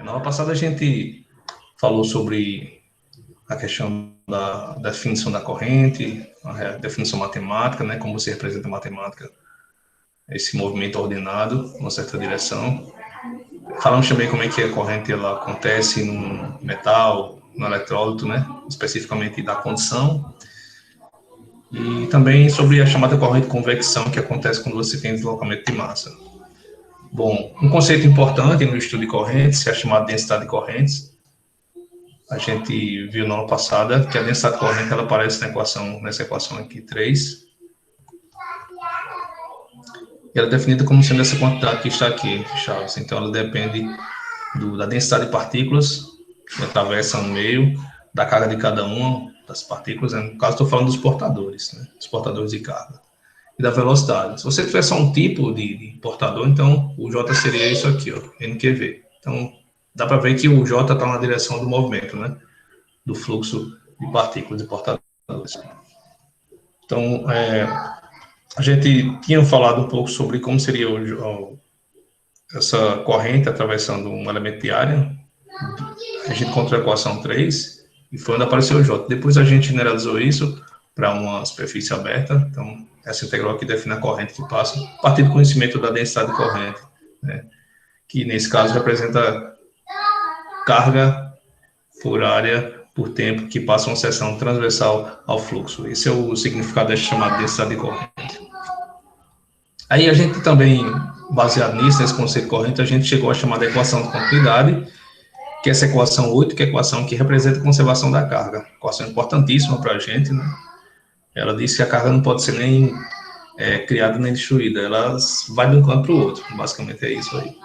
Na aula passada a gente falou sobre a questão da definição da corrente, a definição matemática, né, como você representa a matemática, esse movimento ordenado, numa certa direção. Falamos também como é que a corrente ela acontece no metal, no eletrólito, né, especificamente da condição. E também sobre a chamada corrente de convecção, que acontece quando você tem deslocamento de massa. Bom, um conceito importante no estudo de correntes é a chamada densidade de correntes. A gente viu na aula passada que a densidade de corrente ela aparece nessa equação aqui, 3. E ela é definida como sendo essa quantidade que está aqui, Chaves. Então, ela depende da densidade de partículas que atravessam o meio, da carga de cada uma das partículas. No caso, estou falando dos portadores, né? Dos portadores de carga. E da velocidade. Se você tiver só um tipo de portador, então o J seria isso aqui, ó, NQV. Então, dá para ver que o J está na direção do movimento, né? Do fluxo de partículas e portadores. Então, a gente tinha falado um pouco sobre como seria essa corrente atravessando um elemento de área. A gente encontrou a equação 3 e foi onde apareceu o J. Depois a gente generalizou isso para uma superfície aberta. Então, essa integral aqui define a corrente que passa a partir do conhecimento da densidade de corrente, né? Que nesse caso representa carga por área por tempo que passa uma seção transversal ao fluxo. Esse é o significado dessa chamada densidade de corrente. Aí a gente também, baseado nisso, nesse conceito de corrente, a gente chegou à chamada equação de continuidade, que é essa equação 8, que é a equação que representa a conservação da carga. Equação importantíssima para a gente, né? Ela diz que a carga não pode ser nem criada nem destruída, ela vai de um canto para o outro. Basicamente é isso aí.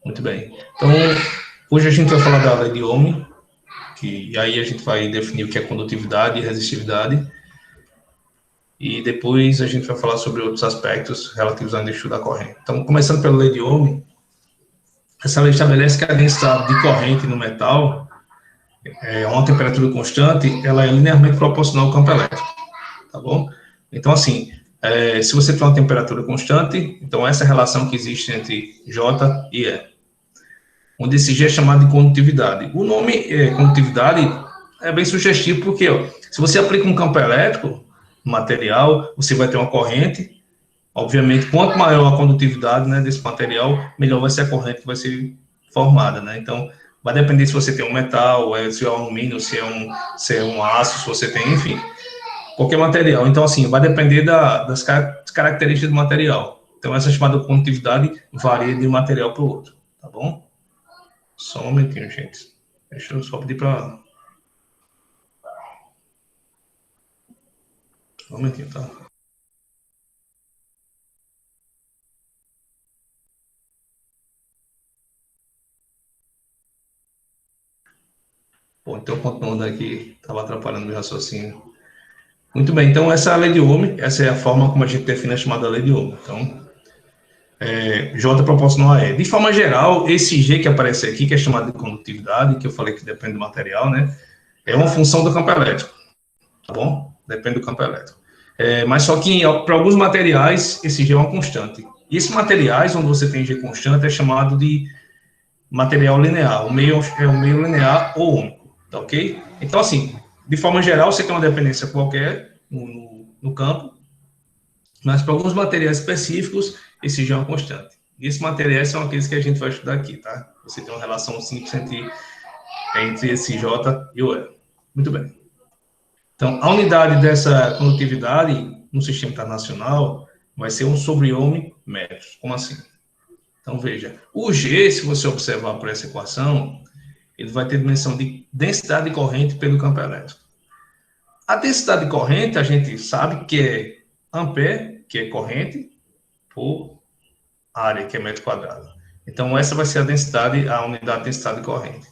Muito bem. Então, hoje a gente vai falar da lei de Ohm, e aí a gente vai definir o que é condutividade e resistividade. E depois a gente vai falar sobre outros aspectos relativos ao estudo da corrente. Então, começando pela lei de Ohm, essa lei estabelece que a densidade de corrente no metal a uma temperatura constante, ela é linearmente proporcional ao campo elétrico, tá bom? Então, assim, se você tem uma temperatura constante, então essa é a relação que existe entre J e E, onde esse G é chamado de condutividade. O nome condutividade é bem sugestivo, porque ó, se você aplica um campo elétrico no material, você vai ter uma corrente. Obviamente, quanto maior a condutividade, né, desse material, melhor vai ser a corrente que vai ser formada, né? Então, vai depender se você tem um metal, se é um alumínio, se é um aço, se você tem, enfim, qualquer material. Então, assim, vai depender das características do material. Então, essa chamada condutividade varia de um material para o outro, tá bom? Só um momentinho, gente. Deixa eu só pedir para... Só um momentinho, tá? Bom, então, continuando aqui, estava atrapalhando meu raciocínio. Muito bem, então essa é a lei de Ohm, essa é a forma como a gente define a chamada lei de Ohm. Então, J proporcional a E. De forma geral, esse G que aparece aqui, que é chamado de condutividade, que eu falei que depende do material, né? É uma função do campo elétrico, tá bom? Depende do campo elétrico. Mas só que para alguns materiais, esse G é uma constante. E esses materiais, onde você tem G constante, é chamado de material linear. O meio é o meio linear ou único, tá ok? Então, assim, de forma geral, você tem uma dependência qualquer no campo, mas para alguns materiais específicos, esse G é uma constante. E esses materiais são aqueles que a gente vai estudar aqui, tá? Você tem uma relação simples entre esse J e o E. Muito bem. Então, a unidade dessa condutividade no sistema internacional vai ser 1 sobre Ohm metros. Como assim? Então, veja, o G, se você observar por essa equação, ele vai ter dimensão de densidade de corrente pelo campo elétrico. A densidade de corrente, a gente sabe que é ampere, que é corrente, por área, que é metro quadrado. Então, essa vai ser a unidade de densidade de corrente.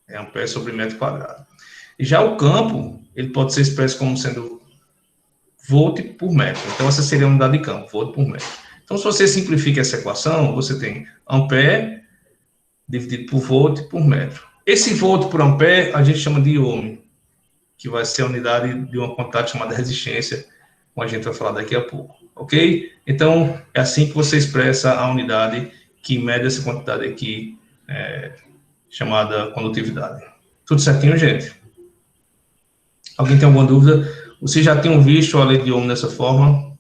É ampere sobre metro quadrado. E já o campo, ele pode ser expresso como sendo volt por metro. Então, essa seria a unidade de campo, volt por metro. Então, se você simplifica essa equação, você tem ampere dividido por volt por metro. Esse volt por ampere, a gente chama de ohm, que vai ser a unidade de uma quantidade chamada resistência, como a gente vai falar daqui a pouco, ok? Então, é assim que você expressa a unidade que mede essa quantidade aqui, chamada condutividade. Tudo certinho, gente? Alguém tem alguma dúvida? Vocês já tinham visto a lei de Ohm dessa forma?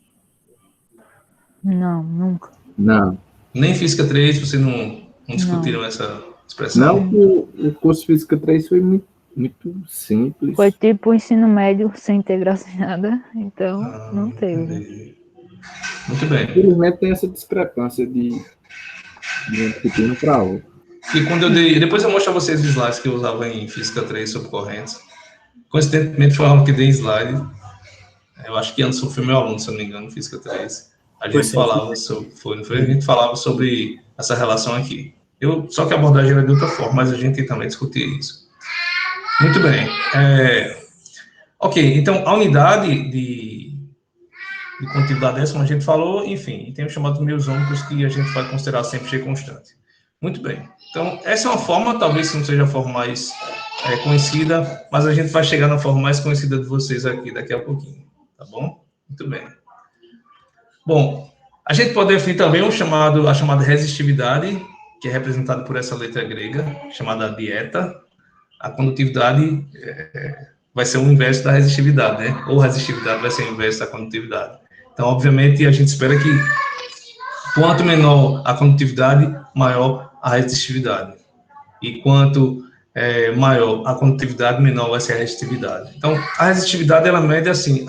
Não, nunca. Não. Nem Física 3, vocês não discutiram essa expressão? Não, o curso Física 3 foi muito simples. Foi tipo o ensino médio sem integral sem nada, então não teve. Entendi. Muito bem. Infelizmente tem essa discrepância de uma disciplina para outra. E quando eu dei... Depois eu mostro a vocês os slides que eu usava em Física 3 sobre correntes. Coincidentemente foi a aula que dei slide. Eu acho que Anderson foi meu aluno, se eu não me engano, Física 3. A gente falava sobre... A gente falava sobre essa relação aqui. Só que a abordagem era de outra forma, mas a gente também discutia isso. Muito bem. Ok, então a unidade de condutividade décima a gente falou, enfim, e tem o chamado meios ômicos que a gente vai considerar sempre G constante. Muito bem. Então, essa é uma forma, talvez não seja a forma mais conhecida, mas a gente vai chegar na forma mais conhecida de vocês aqui daqui a pouquinho, tá bom? Muito bem. Bom, a gente pode definir também a chamada resistividade, que é representada por essa letra grega, chamada dieta. A condutividade vai ser o inverso da resistividade, né? Ou a resistividade vai ser o inverso da condutividade. Então, obviamente, a gente espera que quanto menor a condutividade, maior a resistividade. E quanto maior a condutividade, menor vai ser a resistividade. Então, a resistividade, ela mede assim,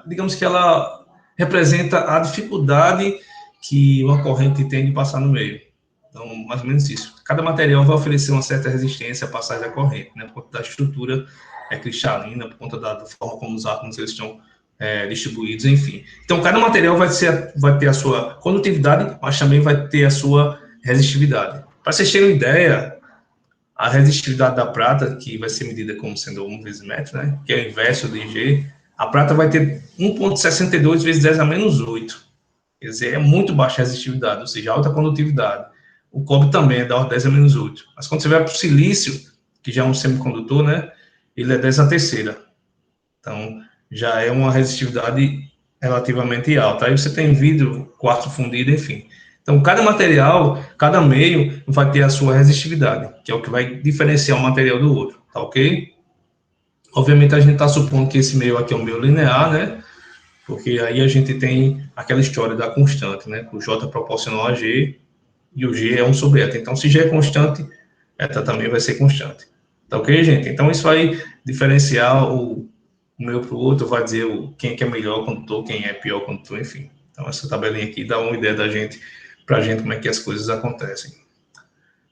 digamos que ela representa a dificuldade que uma corrente tem de passar no meio. Então, mais ou menos isso. Cada material vai oferecer uma certa resistência à passagem da corrente, né? Por conta da estrutura cristalina, por conta da forma como os átomos eles estão distribuídos, enfim. Então, cada material vai ter a sua condutividade, mas também vai ter a sua resistividade. Para vocês terem uma ideia, a resistividade da prata, que vai ser medida como sendo 1 vezes metro, né? Que é o inverso de G, a prata vai ter 1,62 vezes 10 a menos 8. Quer dizer, é muito baixa a resistividade, ou seja, alta condutividade. O cobre também é da ordem 10 a menos 8. Mas quando você vai para o silício, que já é um semicondutor, né? Ele é 10 a terceira. Então, já é uma resistividade relativamente alta. Aí você tem vidro, quartzo fundido, enfim. Então, cada material, cada meio vai ter a sua resistividade, que é o que vai diferenciar um material do outro, tá ok? Obviamente, a gente está supondo que esse meio aqui é um meio linear, né? Porque aí a gente tem aquela história da constante, né? O J proporcional a G e o G é 1 sobre eta. Então, se G é constante, eta também vai ser constante. Tá ok, gente? Então, isso vai diferenciar o meio para o outro, vai dizer quem é melhor condutor, quem é pior condutor, enfim. Então, essa tabelinha aqui dá uma ideia da gente, pra gente, como é que as coisas acontecem.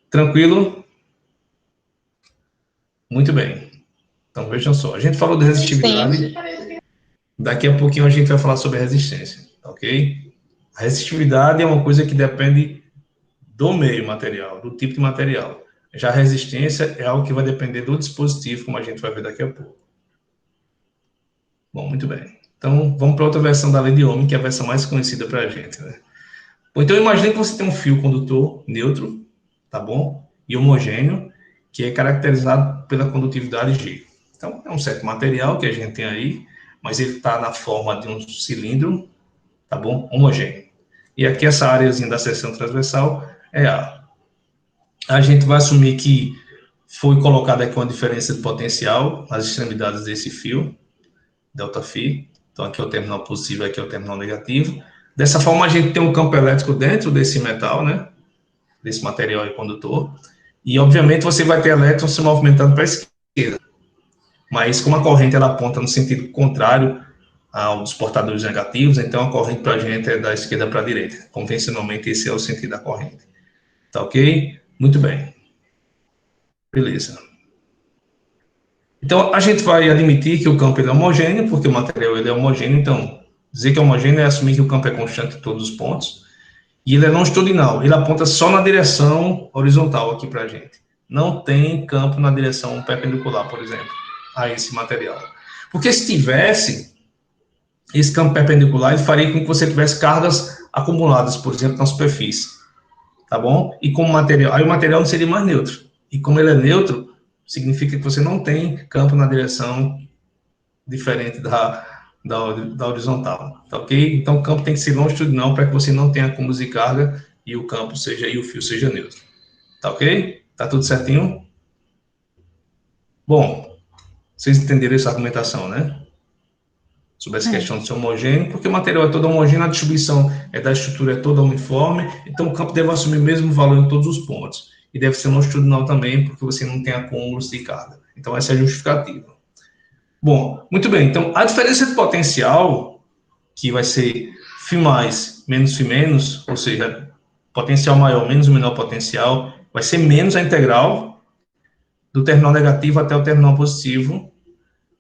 Tranquilo? Muito bem. Então, vejam só. A gente falou de resistividade. Sim. Daqui a pouquinho a gente vai falar sobre resistência, ok? A resistividade é uma coisa que depende do meio material, do tipo de material. Já a resistência é algo que vai depender do dispositivo, como a gente vai ver daqui a pouco. Bom, muito bem. Então, vamos para outra versão da lei de Ohm, que é a versão mais conhecida para a gente, né? Bom, então, imagine que você tem um fio condutor neutro, tá bom? E homogêneo, que é caracterizado pela condutividade G. Então, é um certo material que a gente tem aí, mas ele está na forma de um cilindro, tá bom? Homogêneo. E aqui essa áreazinha da seção transversal é A. A gente vai assumir que foi colocada aqui uma diferença de potencial nas extremidades desse fio, ΔΦ. Então, aqui é o terminal positivo, aqui é o terminal negativo. Dessa forma, a gente tem um campo elétrico dentro desse metal, né? Desse material condutor. E, obviamente, você vai ter elétrons se movimentando para a esquerda. Mas, como a corrente ela aponta no sentido contrário aos portadores negativos, então a corrente para a gente é da esquerda para a direita. Convencionalmente, esse é o sentido da corrente. Tá ok? Muito bem. Beleza. Então, a gente vai admitir que o campo ele é homogêneo, porque o material ele é homogêneo. Então, dizer que é homogêneo é assumir que o campo é constante em todos os pontos. E ele é longitudinal. Ele aponta só na direção horizontal aqui para a gente. Não tem campo na direção perpendicular, por exemplo, a esse material. Porque se tivesse esse campo perpendicular, ele faria com que você tivesse cargas acumuladas, por exemplo, na superfície. Tá bom? E como material, aí o material não seria mais neutro. E como ele é neutro, significa que você não tem campo na direção diferente da horizontal, tá ok? Então, o campo tem que ser longitudinal para que você não tenha acúmulos de carga e o campo seja, e o fio seja neutro. Tá ok? Tá tudo certinho? Bom, vocês entenderam essa argumentação, né? Sobre essa questão de ser homogêneo, porque o material é todo homogêneo, a distribuição da estrutura é toda uniforme, então o campo deve assumir o mesmo valor em todos os pontos. E deve ser longitudinal também, porque você não tem acúmulos de carga. Então, essa é a justificativa. Bom, muito bem. Então, a diferença de potencial, que vai ser φ mais menos φ menos, ou seja, potencial maior menos o menor potencial, vai ser menos a integral do terminal negativo até o terminal positivo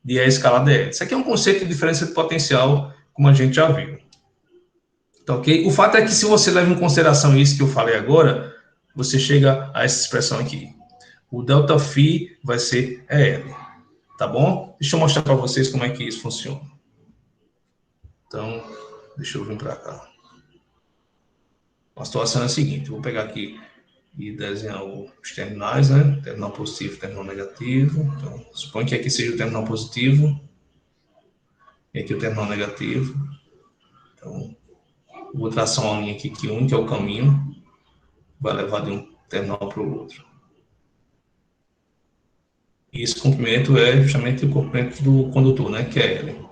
de E escalada L. Isso aqui é um conceito de diferença de potencial, como a gente já viu. Tá ok? O fato é que se você leva em consideração isso que eu falei agora, você chega a essa expressão aqui. O ΔΦ vai ser EL. Tá bom? Deixa eu mostrar para vocês como é que isso funciona. Então, deixa eu vir para cá. A situação é a seguinte, eu vou pegar aqui e desenhar os terminais, né? Terminal positivo, terminal negativo. Então, suponho que aqui seja o terminal positivo e aqui o terminal negativo. Então, vou traçar uma linha aqui que um, que é o caminho, vai levar de um terminal para o outro. E esse comprimento é justamente o comprimento do condutor, né? Que é L.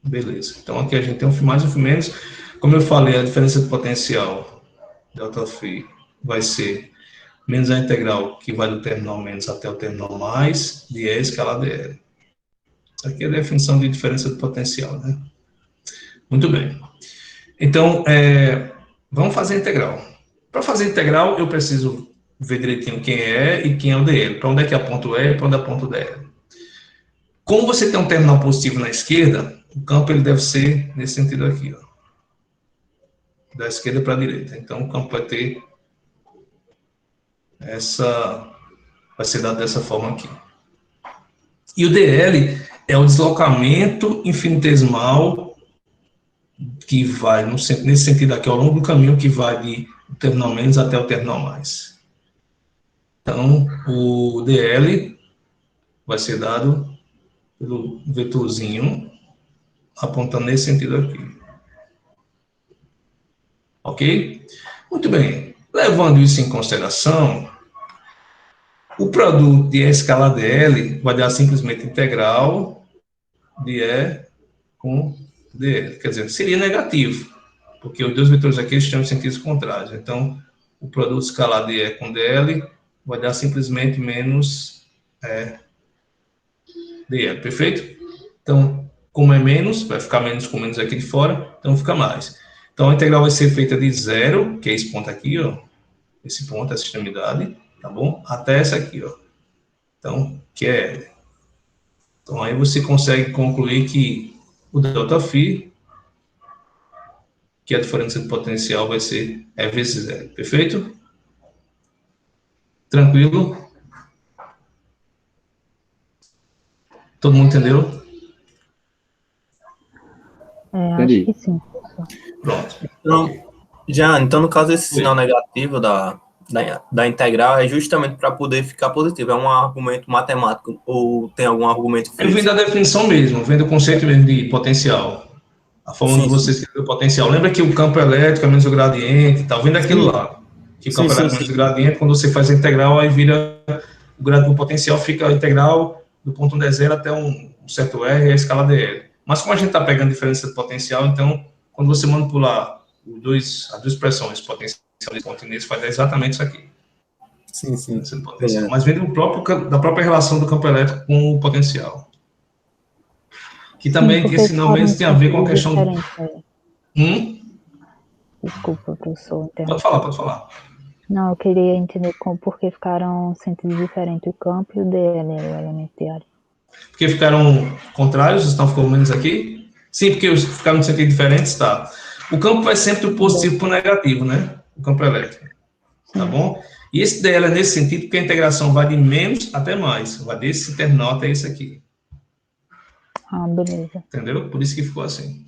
Beleza. Então, aqui a gente tem um φ mais e um φ menos. Como eu falei, a diferença de potencial, ΔΦ, vai ser menos a integral, que vai do terminal menos até o terminal mais, de E escalado L. Aqui é a definição de diferença de potencial, né? Muito bem. Então, vamos fazer a integral. Para fazer a integral, eu preciso ver direitinho quem é e quem é o dl. Para onde é que aponta o E e para onde aponta o dl. Como você tem um terminal positivo na esquerda, o campo ele deve ser nesse sentido aqui, ó. Da esquerda para a direita. Então, o campo vai ter vai ser dado dessa forma aqui. E o dl é o deslocamento infinitesimal que vai nesse sentido aqui, ao longo do caminho, que vai de terminal menos até o terminal mais. Então, o dl vai ser dado pelo vetorzinho apontando nesse sentido aqui. Ok? Muito bem. Levando isso em consideração, o produto de E escalada L vai dar simplesmente integral de E com dl. Quer dizer, seria negativo, porque os dois vetores aqui estão em sentidos contrários. Então, o produto escalar de E com dl vai dar simplesmente menos dl. Perfeito? Então, como é menos, vai ficar menos com menos aqui de fora, então fica mais. Então, a integral vai ser feita de zero, que é esse ponto aqui, ó. Esse ponto, essa extremidade, tá bom? Até essa aqui, ó. Então, que é L. Então, aí você consegue concluir que o ΔΦ, que a diferença de potencial vai ser E vezes L. Perfeito? Tranquilo? Todo mundo entendeu? Acho que sim. Pronto. Então, no caso, esse sinal negativo da integral é justamente para poder ficar positivo. É um argumento matemático ou tem algum argumento físico? Vem da definição mesmo, vem do conceito mesmo de potencial. A forma de você escrever o potencial. Lembra que o campo elétrico é menos o gradiente e tal, vem daquilo lá. Que o campo elétrico é menos o gradiente, quando você faz a integral, aí vira o gradiente do potencial, fica a integral do ponto onde é zero até um certo R e a escala dl. Mas como a gente está pegando diferença de potencial, então, quando você manipular as duas expressões, potencial e continência, vai dar exatamente isso aqui. Sim. Mas vem da própria relação do campo elétrico com o potencial. Que também, esse sinal menos tem a ver com a questão... Desculpa, professor. Pode falar. Não, eu queria entender por que ficaram sentidos diferentes o campo e o dl, o elemento de área. Porque ficaram contrários, estão ficando menos aqui? Sim, porque ficaram em sentido diferentes, tá. O campo vai sempre do positivo para o negativo, né? O campo elétrico. Tá bom? E esse dl é nesse sentido, porque a integração vai de menos até mais. Vai desse terminal até esse aqui. Beleza. Entendeu? Por isso que ficou assim.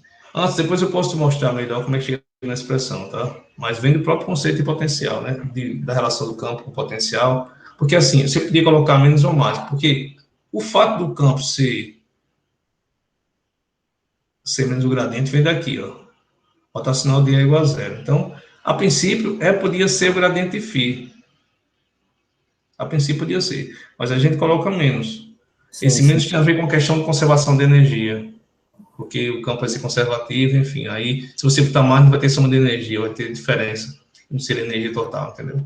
Depois eu posso te mostrar melhor como é que chega na expressão, tá? Mas vem do próprio conceito de potencial, né? Da relação do campo com o potencial. Porque assim, você podia colocar menos ou mais, porque o fato do campo ser C menos o gradiente vem daqui, ó. Botar o sinal de E igual a zero. Então, a princípio, podia ser o gradiente de φ. A princípio podia ser, mas a gente coloca menos. Sim, Esse sim. menos tem a ver com a questão de conservação de energia, porque o campo vai ser conservativo, enfim. Aí, se você botar mais, não vai ter soma de energia, vai ter diferença. Não seria energia total, entendeu?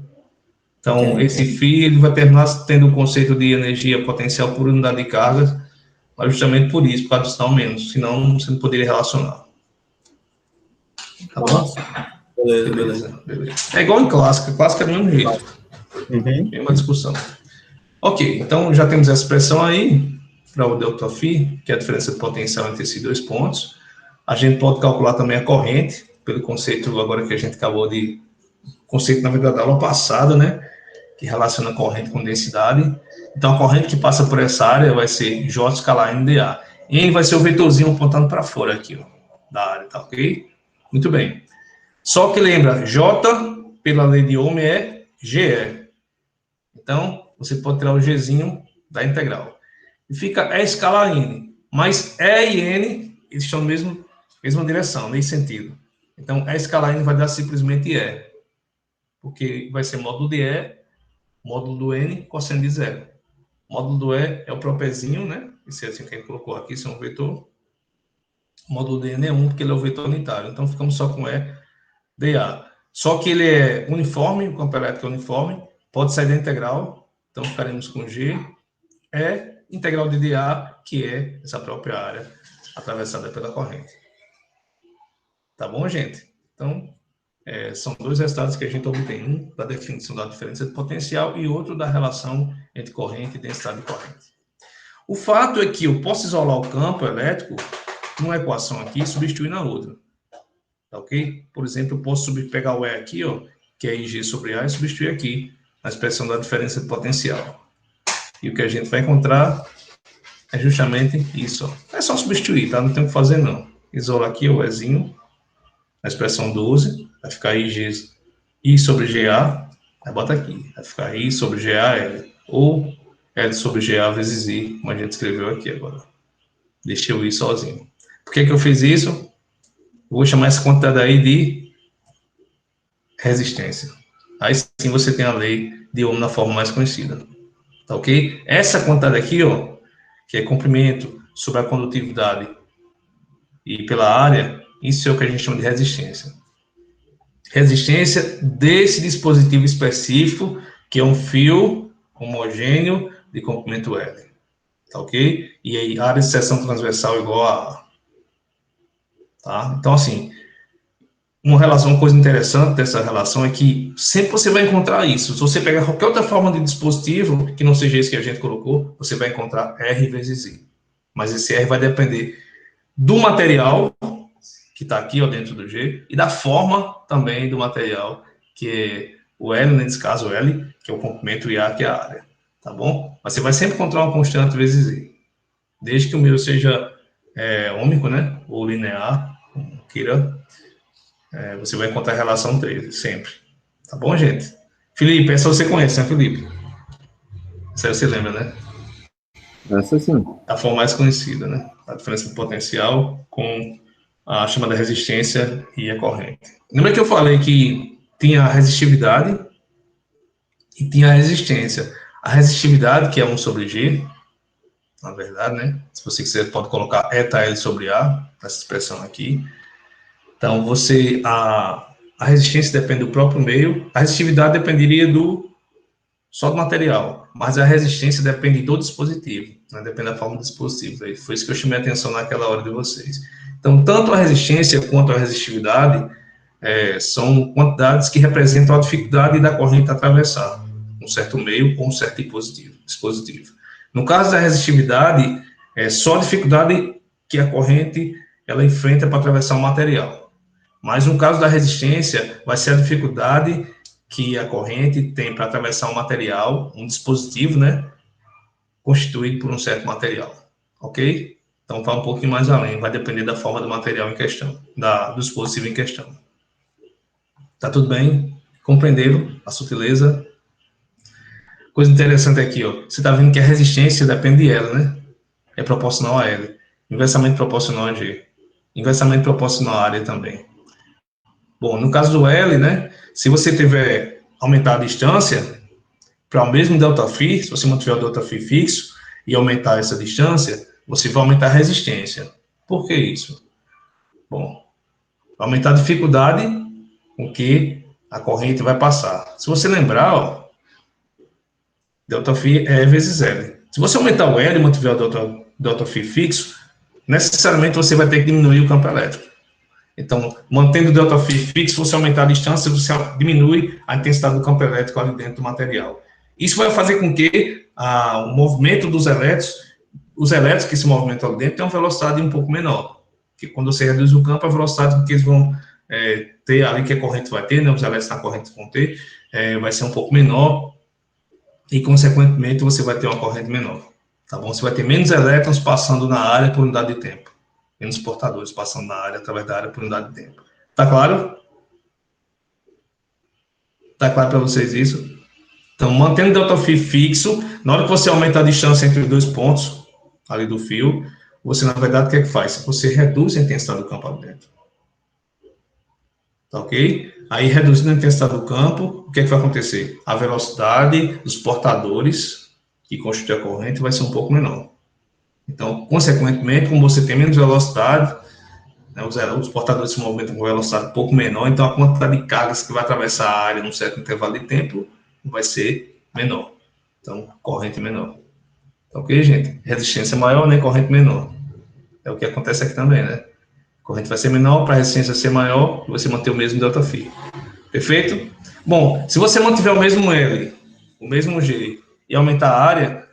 Então, Entendi. esse φ ele vai terminar tendo o conceito de energia potencial por unidade de carga, mas justamente por isso, por causa do sinal menos. Senão, você não poderia relacionar. Tá bom? Beleza. É igual em clássica. Clássica é do mesmo jeito. Uhum. Mesma discussão. Ok, então já temos essa expressão aí para o delta φ, que é a diferença de potencial entre esses dois pontos. A gente pode calcular também a corrente, pelo conceito agora que a gente acabou de... Conceito, na verdade, da aula passada, né? Que relaciona a corrente com densidade. Então, a corrente que passa por essa área vai ser J escalar NdA. N vai ser o vetorzinho apontando para fora aqui, ó, da área, tá ok? Muito bem. Só que lembra, J, pela lei de Ohm, é GE. Então, você pode tirar o Gzinho da integral. E fica E escalar N. Mas E e N, eles estão na mesma direção, nesse sentido. Então, E escalar N vai dar simplesmente E. Porque vai ser módulo de E, módulo do N, cosseno de zero. Módulo do E é o próprio Ezinho, né? Esse é assim que a gente colocou aqui, isso é um vetor. O módulo de N é 1, porque ele é o vetor unitário. Então, ficamos só com E dA. Só que ele é uniforme, o campo elétrico é uniforme, pode sair da integral, então ficaremos com G, integral de dA, que é essa própria área atravessada pela corrente. Tá bom, gente? Então, são dois resultados que a gente obtém, um da definição da diferença de potencial e outro da relação entre corrente e densidade de corrente. O fato é que eu posso isolar o campo elétrico numa equação aqui e substituir na outra. Tá ok? Por exemplo, eu posso pegar o E aqui, ó, que é IG sobre A, e substituir aqui, na expressão da diferença de potencial. E o que a gente vai encontrar é justamente isso, ó. É só substituir, tá? Não tem o que fazer, não. Isola aqui o Ezinho, na expressão 12, vai ficar I sobre GA, aí bota aqui, vai ficar I sobre GAL, ou L sobre GA vezes I, como a gente escreveu aqui agora. Deixei o I sozinho. Por que eu fiz isso? Vou chamar essa quantidade aí de resistência. Aí sim você tem a lei de Ohm na forma mais conhecida. Tá ok? Essa quantidade aqui, ó, que é comprimento sobre a condutividade e pela área, isso é o que a gente chama de resistência. Resistência desse dispositivo específico, que é um fio homogêneo de comprimento L. Tá ok? E aí, área de seção transversal igual a A. Tá? Então, assim, uma coisa interessante dessa relação é que sempre você vai encontrar isso. Se você pegar qualquer outra forma de dispositivo, que não seja esse que a gente colocou, você vai encontrar R vezes I. Mas esse R vai depender do material, que está aqui ó, dentro do G, e da forma também do material, que é o L, nesse caso o L, que é o comprimento, e A, que é a área. Tá bom? Mas você vai sempre encontrar uma constante vezes I. Desde que o meu seja ômico, né? Ou linear, como queira. Você vai encontrar a relação 13, sempre. Tá bom, gente? Felipe, essa você conhece, né, Felipe? Essa aí você lembra, né? Essa sim. A forma mais conhecida, né? A diferença do potencial com a chamada resistência e a corrente. Lembra que eu falei que tinha a resistividade e tinha a resistência. A resistividade, que é 1 sobre G, na verdade, né? Se você quiser, pode colocar eta L sobre A, essa expressão aqui. Então, a resistência depende do próprio meio, a resistividade dependeria só do material, mas a resistência depende do dispositivo, né? Depende da forma do dispositivo. Foi isso que eu chamei a atenção naquela hora de vocês. Então, tanto a resistência quanto a resistividade são quantidades que representam a dificuldade da corrente atravessar um certo meio ou um certo dispositivo. No caso da resistividade, é só a dificuldade que a corrente ela enfrenta para atravessar o material. Mas no caso da resistência, vai ser a dificuldade que a corrente tem para atravessar um material, um dispositivo, né, constituído por um certo material, ok? Então, vai um pouquinho mais além, vai depender da forma do material em questão, do dispositivo em questão. Tá tudo bem? Compreenderam a sutileza? Coisa interessante aqui, ó, você está vendo que a resistência depende de L, né? É proporcional a L, inversamente proporcional a G. inversamente proporcional à área também. Bom, no caso do L, né, se você tiver aumentar a distância para o mesmo ΔΦ, se você mantiver o ΔΦ fixo e aumentar essa distância, você vai aumentar a resistência. Por que isso? Bom, vai aumentar a dificuldade com que a corrente vai passar. Se você lembrar, ó, ΔΦ é vezes L. Se você aumentar o L e mantiver o ΔΦ fixo, necessariamente você vai ter que diminuir o campo elétrico. Então, mantendo o ΔΦ fixo, você aumentar a distância, você diminui a intensidade do campo elétrico ali dentro do material. Isso vai fazer com que o movimento dos elétrons, os elétrons que se movimentam ali dentro, tenham uma velocidade um pouco menor. Porque quando você reduz o campo, a velocidade que eles vão ter ali, que a corrente vai ter, né, os elétrons na corrente vão ter, vai ser um pouco menor e, consequentemente, você vai ter uma corrente menor. Tá bom? Você vai ter menos elétrons passando na área por unidade de tempo. Menos portadores passando na área, através da área por unidade de tempo. Tá claro? Tá claro para vocês isso? Então, mantendo o ΔΦ fixo, na hora que você aumenta a distância entre os dois pontos ali do fio, você, na verdade, o que é que faz? Você reduz a intensidade do campo ali dentro. Tá ok? Aí, reduzindo a intensidade do campo, o que é que vai acontecer? A velocidade dos portadores que constituem a corrente vai ser um pouco menor. Então, consequentemente, como você tem menos velocidade, né, os portadores se movimentam com velocidade um pouco menor, então a quantidade de cargas que vai atravessar a área num certo intervalo de tempo vai ser menor. Então, corrente menor. Tá ok, gente? Resistência maior, nem corrente menor. É o que acontece aqui também, né? A corrente vai ser menor, para a resistência ser maior, você manter o mesmo ΔΦ. Perfeito? Bom, se você mantiver o mesmo L, o mesmo G, e aumentar a área,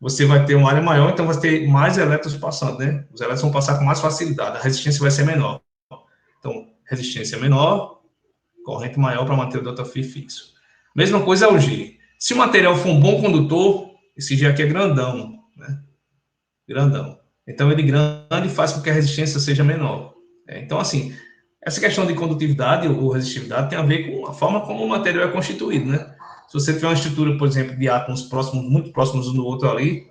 você vai ter uma área maior, então vai ter mais elétrons passando, né? Os elétrons vão passar com mais facilidade, a resistência vai ser menor. Então, resistência menor, corrente maior para manter o ΔΦ fixo. Mesma coisa é o G. Se o material for um bom condutor, esse G aqui é grandão, né? Grandão. Então, ele grande faz com que a resistência seja menor. Então, assim, essa questão de condutividade ou resistividade tem a ver com a forma como o material é constituído, né? Se você tiver uma estrutura, por exemplo, de átomos próximos, muito próximos um do outro ali,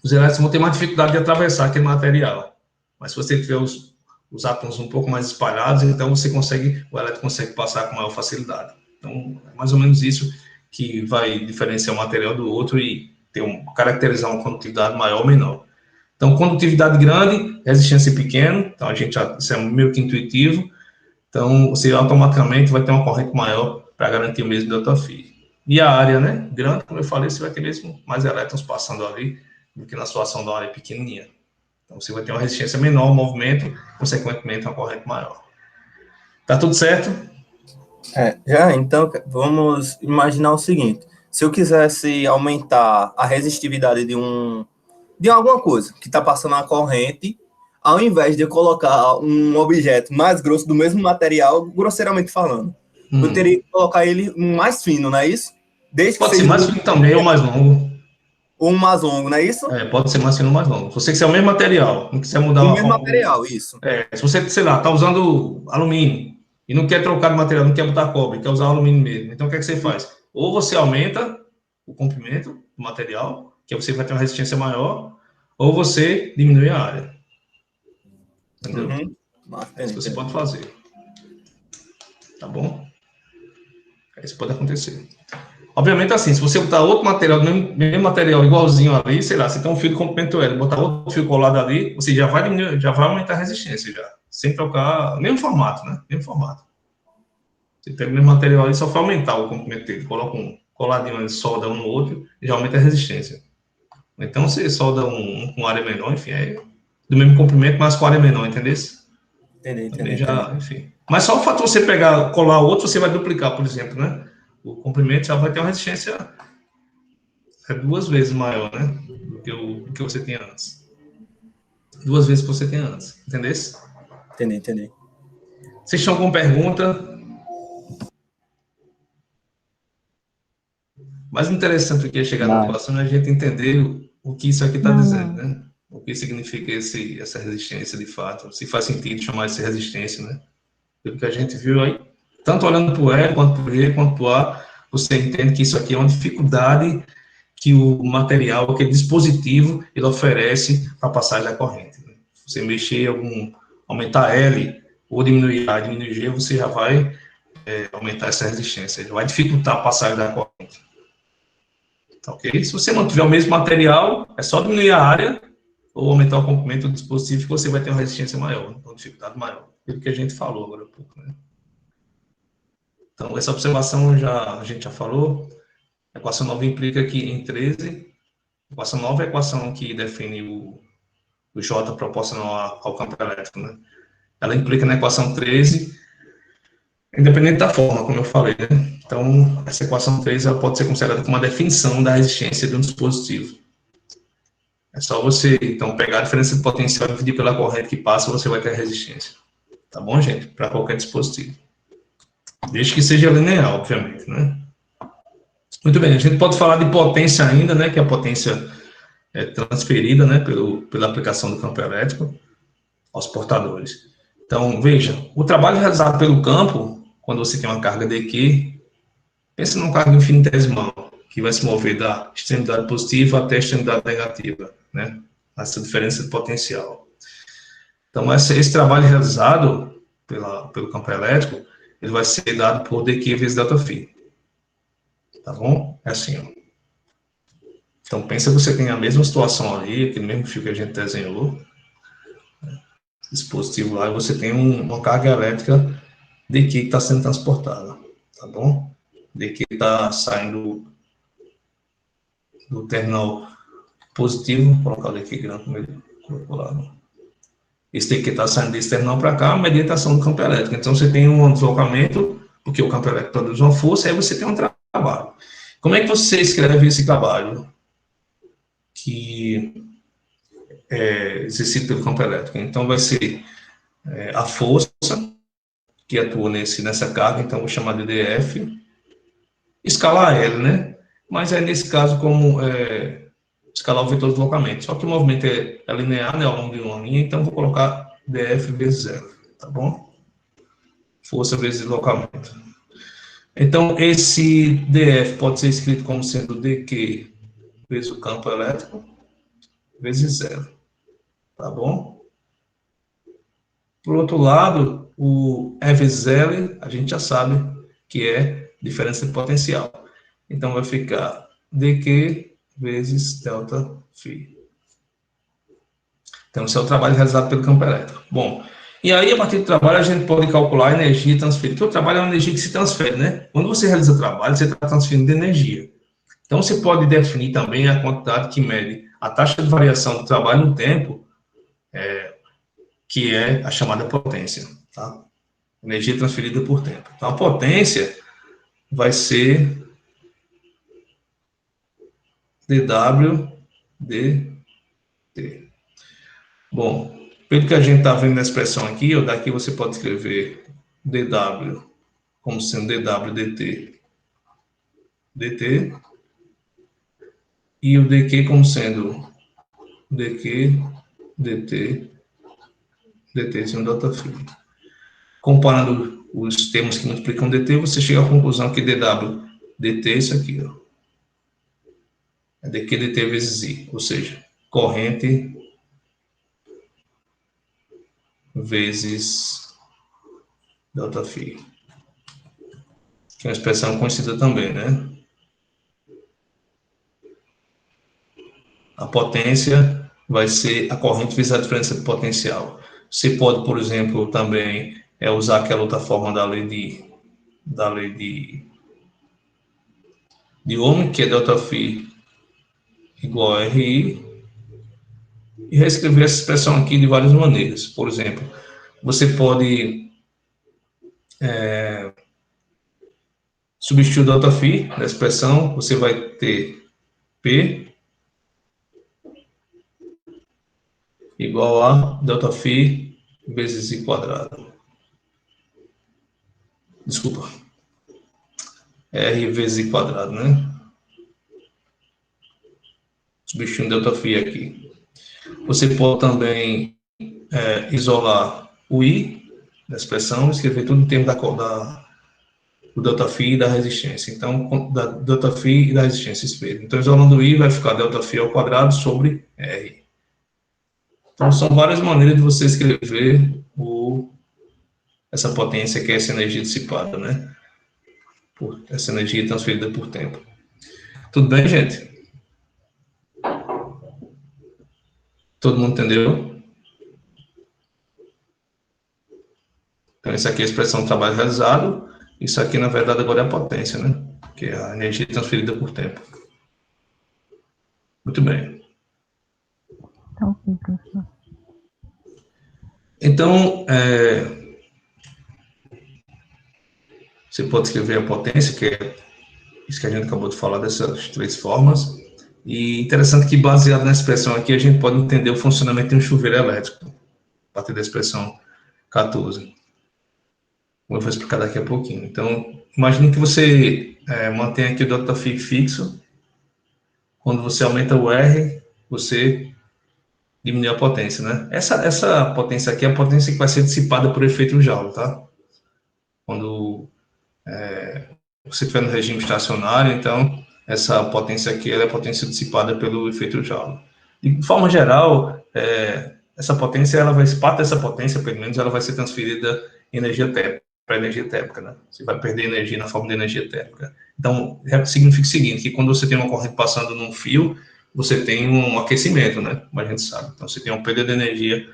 os elétrons vão ter mais dificuldade de atravessar aquele material. Mas se você tiver os átomos um pouco mais espalhados, então o elétron consegue passar com maior facilidade. Então, é mais ou menos isso que vai diferenciar um material do outro e caracterizar uma condutividade maior ou menor. Então, condutividade grande, resistência pequena, então isso é meio que intuitivo, então você automaticamente vai ter uma corrente maior para garantir o mesmo ΔΦ. E a área, né, grande, como eu falei, você vai ter mesmo mais elétrons passando ali do que na situação da área pequenininha. Então, você vai ter uma resistência menor ao movimento, consequentemente, uma corrente maior. Tá tudo certo? Então, vamos imaginar o seguinte. Se eu quisesse aumentar a resistividade de alguma coisa que está passando a corrente, ao invés de eu colocar um objeto mais grosso do mesmo material, grosseiramente falando, eu teria que colocar ele mais fino, não é isso? Pode ser mais fino também ou mais longo. Ou mais longo, não é isso? Pode ser mais fino ou mais longo. Se você quiser o mesmo material, não quiser mudar... O mesmo material, isso. Se você, sei lá, está usando alumínio e não quer trocar de material, não quer botar cobre, quer usar alumínio mesmo, então o que é que você faz? Ou você aumenta o comprimento do material, que aí você vai ter uma resistência maior, ou você diminui a área. Entendeu? Isso você pode fazer. Tá bom? Isso pode acontecer. Obviamente, assim, se você botar outro material, mesmo material igualzinho ali, sei lá, você tem um fio de comprimento L, botar outro fio colado ali, você já vai aumentar a resistência, já. Sem trocar, mesmo formato, né? Mesmo formato. Você tem o mesmo material ali, só para aumentar o comprimento dele. Coloca um coladinho, solda um no outro, e já aumenta a resistência. Então, você solda um com área menor, enfim, do mesmo comprimento, mas com área menor, entendeu? Entendi. Enfim. Mas só o fato de você colar o outro, você vai duplicar, por exemplo, né? O comprimento já vai ter uma resistência 2 vezes maior, né? Do que você tinha antes. 2 vezes que você tinha antes. Entendeu? Entendi. Vocês estão com pergunta? Mais interessante do que chegar na próxima é a gente entender o que isso aqui está dizendo, né? O que significa essa resistência de fato. Se faz sentido chamar isso de resistência, né? Pelo que a gente viu aí, tanto olhando para o E, quanto para o G, quanto para o A, você entende que isso aqui é uma dificuldade que o material, aquele dispositivo, ele oferece para a passagem da corrente. Né? Você mexer aumentar L ou diminuir A, diminuir G, você já vai aumentar essa resistência. Ele vai dificultar a passagem da corrente. Ok? Se você mantiver o mesmo material, é só diminuir a área ou aumentar o comprimento do dispositivo que você vai ter uma resistência maior, uma dificuldade maior. Pelo que a gente falou agora há pouco, né? Então, essa observação a gente já falou. A equação nova implica que em 13, a equação nova é a equação que define o J proporcional ao campo elétrico, né? Ela implica na equação 13, independente da forma, como eu falei, né? Então, essa equação 13 ela pode ser considerada como uma definição da resistência de um dispositivo. É só você, então, pegar a diferença de potencial e dividir pela corrente que passa, você vai ter a resistência. Tá bom, gente? Para qualquer dispositivo. Desde que seja linear, obviamente, né? Muito bem, a gente pode falar de potência ainda, né? Que a potência é transferida, né? Pela aplicação do campo elétrico aos portadores. Então, veja, o trabalho realizado pelo campo, quando você tem uma carga dQ, pensa numa carga infinitesimal, que vai se mover da extremidade positiva até a extremidade negativa, né? Essa diferença de potencial. Então, esse trabalho realizado pelo campo elétrico, ele vai ser dado por dQ vezes ΔΦ. Tá bom? É assim, ó. Então, pensa que você tem a mesma situação ali, aquele mesmo fio que a gente desenhou, dispositivo lá, e você tem uma carga elétrica dQ que está sendo transportada, tá bom? dQ está saindo do terminal positivo, vou colocar o dQ grande como ele colocou lá, né? Esse daqui está saindo desse terminal para cá, mediante a ação do campo elétrico. Então, você tem um deslocamento, porque o campo elétrico produz uma força, aí você tem um trabalho. Como é que você escreve esse trabalho que é exercido pelo campo elétrico? Então, vai ser a força que atua nessa carga, então, vou chamar de dF, escalar L, né? Mas é nesse caso como escalar o vetor de deslocamento. Só que o movimento é linear, né, ao longo de uma linha, então vou colocar dF vezes L, tá bom? Força vezes deslocamento. Então, esse dF pode ser escrito como sendo dQ vezes o campo elétrico vezes L, tá bom? Por outro lado, o E vezes L, a gente já sabe que é diferença de potencial. Então, vai ficar dQ vezes ΔΦ. Então, esse é o trabalho realizado pelo campo elétrico. Bom, e aí, a partir do trabalho, a gente pode calcular a energia transferida. Porque o trabalho é uma energia que se transfere, né? Quando você realiza o trabalho, você está transferindo energia. Então, você pode definir também a quantidade que mede a taxa de variação do trabalho no tempo, que é a chamada potência, tá? Energia transferida por tempo. Então, a potência vai ser dW dt. Bom, pelo que a gente está vendo na expressão aqui, ó, daqui você pode escrever dW como sendo dW dt, e o dQ como sendo dQ dt em ΔΦ. Comparando os termos que multiplicam dt, você chega à conclusão que dW dt é isso aqui, ó. É dQ dt vezes I, ou seja, corrente vezes ΔΦ, que é uma expressão conhecida também, né? A potência vai ser a corrente vezes a diferença de potencial. Você pode, por exemplo, também usar aquela outra forma da lei de Ohm, que é ΔΦ igual a RI, e reescrever essa expressão aqui de várias maneiras. Por exemplo, você pode substituir o ΔΦ na expressão, você vai ter P igual a ΔΦ vezes I quadrado. Desculpa. R vezes I quadrado, né? Substituindo ΔΦ aqui. Você pode também isolar o I da expressão, escrever tudo em termos do ΔΦ e da resistência. Então, da ΔΦ e da resistência espelho. Então, isolando o I, vai ficar ΔΦ ao quadrado sobre R. Então, são várias maneiras de você escrever essa potência que é essa energia dissipada, né? Essa energia transferida por tempo. Tudo bem, gente? Todo mundo entendeu? Então, isso aqui é a expressão do trabalho realizado. Isso aqui, na verdade, agora é a potência, né? Que é a energia transferida por tempo. Muito bem. Então, você pode escrever a potência, que é isso que a gente acabou de falar, dessas 3 formas. E interessante que, baseado na expressão aqui, a gente pode entender o funcionamento de um chuveiro elétrico, a partir da expressão 14. Eu vou explicar daqui a pouquinho. Então, imagine que você mantém aqui o ΔΦ fixo. Quando você aumenta o R, você diminui a potência, né? Essa potência aqui é a potência que vai ser dissipada por efeito Joule, tá? Quando você estiver no regime estacionário, então, essa potência aqui ela é a potência dissipada pelo efeito Joule. De forma geral, essa potência, parte dessa potência, pelo menos, ela vai ser transferida em energia térmica, para energia térmica, né? Você vai perder energia na forma de energia térmica. Então, significa o seguinte, que quando você tem uma corrente passando num fio, você tem um aquecimento, né? Como a gente sabe. Então, você tem uma perda de energia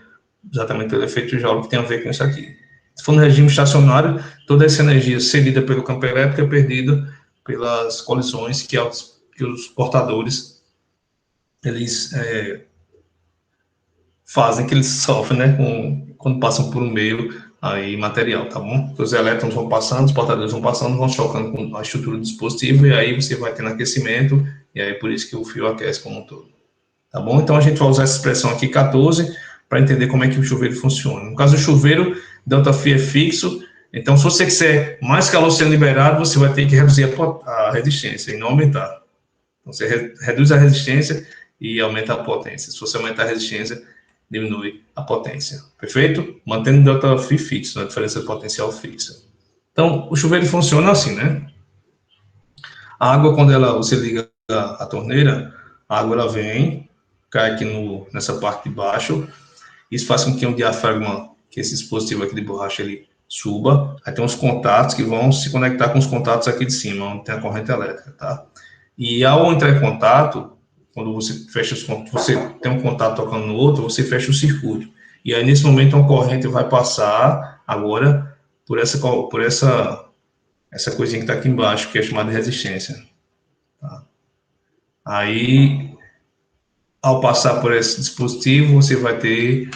exatamente pelo efeito Joule, que tem a ver com isso aqui. Se for no regime estacionário, toda essa energia cedida pelo campo elétrico é perdida pelas colisões que os portadores eles fazem, que eles sofrem, né, quando passam por um meio aí material, tá bom? Os elétrons vão passando, os portadores vão passando, vão chocando com a estrutura do dispositivo, e aí você vai tendo aquecimento, e aí por isso que o fio aquece como um todo. Tá bom? Então a gente vai usar essa expressão aqui, 14, para entender como é que o chuveiro funciona. No caso do chuveiro, ΔΦ é fixo, então se você quiser mais calor sendo liberado, você vai ter que reduzir a resistência e não aumentar. Então você reduz a resistência e aumenta a potência. Se você aumentar a resistência, diminui a potência. Perfeito? Mantendo o ΔΦ fixo, a diferença de potencial fixa. Então, o chuveiro funciona assim, né? A água, quando você liga a torneira, a água ela vem, cai aqui nessa parte de baixo. Isso faz com que o diafragma, que esse dispositivo aqui de borracha, ele suba. Aí tem uns contatos que vão se conectar com os contatos aqui de cima, onde tem a corrente elétrica, tá? E ao entrar em contato, quando você fecha você tem um contato tocando no outro, você fecha o circuito. E aí, nesse momento, uma corrente vai passar agora por essa coisinha que está aqui embaixo, que é chamada de resistência. Tá? Aí, ao passar por esse dispositivo, você vai ter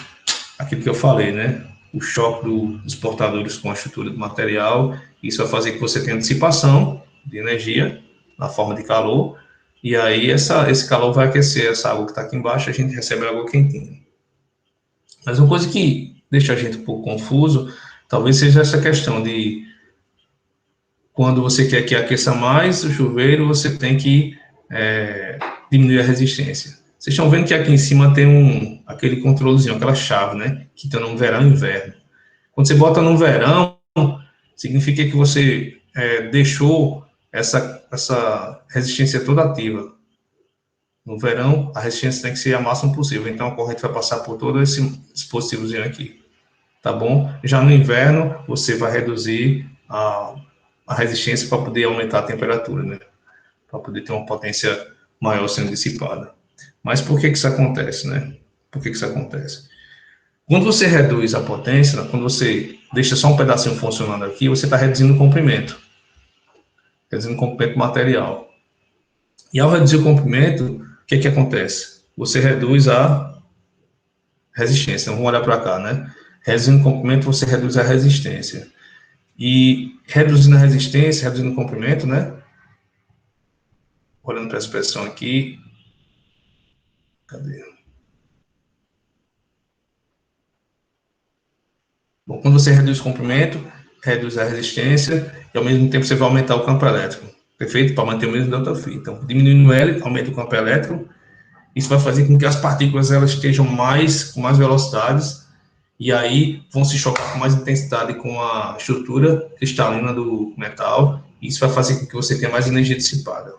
aquilo que eu falei, né? O choque dos portadores com a estrutura do material. Isso vai fazer que você tenha dissipação de energia na forma de calor. E aí, esse calor vai aquecer essa água que está aqui embaixo, a gente recebe água quentinha. Mas uma coisa que deixa a gente um pouco confuso, talvez seja essa questão de quando você quer que aqueça mais o chuveiro, você tem que diminuir a resistência. Vocês estão vendo que aqui em cima tem aquele controlezinho, aquela chave, né? Que está no verão e inverno. Quando você bota no verão, significa que você deixou essa resistência toda ativa. No verão, a resistência tem que ser a máxima possível, então a corrente vai passar por todo esse dispositivozinho aqui, tá bom? Já no inverno, você vai reduzir a resistência para poder aumentar a temperatura, né? Para poder ter uma potência maior sendo dissipada. Mas por que isso acontece, né? Por que isso acontece? Quando você reduz a potência, quando você deixa só um pedacinho funcionando aqui, você está reduzindo o comprimento. Reduzindo o comprimento material. E ao reduzir o comprimento, o que acontece? Você reduz a resistência. Então, vamos olhar para cá, né? Reduzindo o comprimento, você reduz a resistência. E reduzindo a resistência, reduzindo o comprimento, né? Olhando para a expressão aqui. Cadê? Bom, quando você reduz o comprimento, reduz a resistência, e ao mesmo tempo você vai aumentar o campo elétrico. Perfeito? Para manter o mesmo ΔΦ. Então, diminuindo o L, aumenta o campo elétrico. Isso vai fazer com que as partículas elas estejam com mais velocidades, e aí vão se chocar com mais intensidade com a estrutura cristalina do metal. Isso vai fazer com que você tenha mais energia dissipada.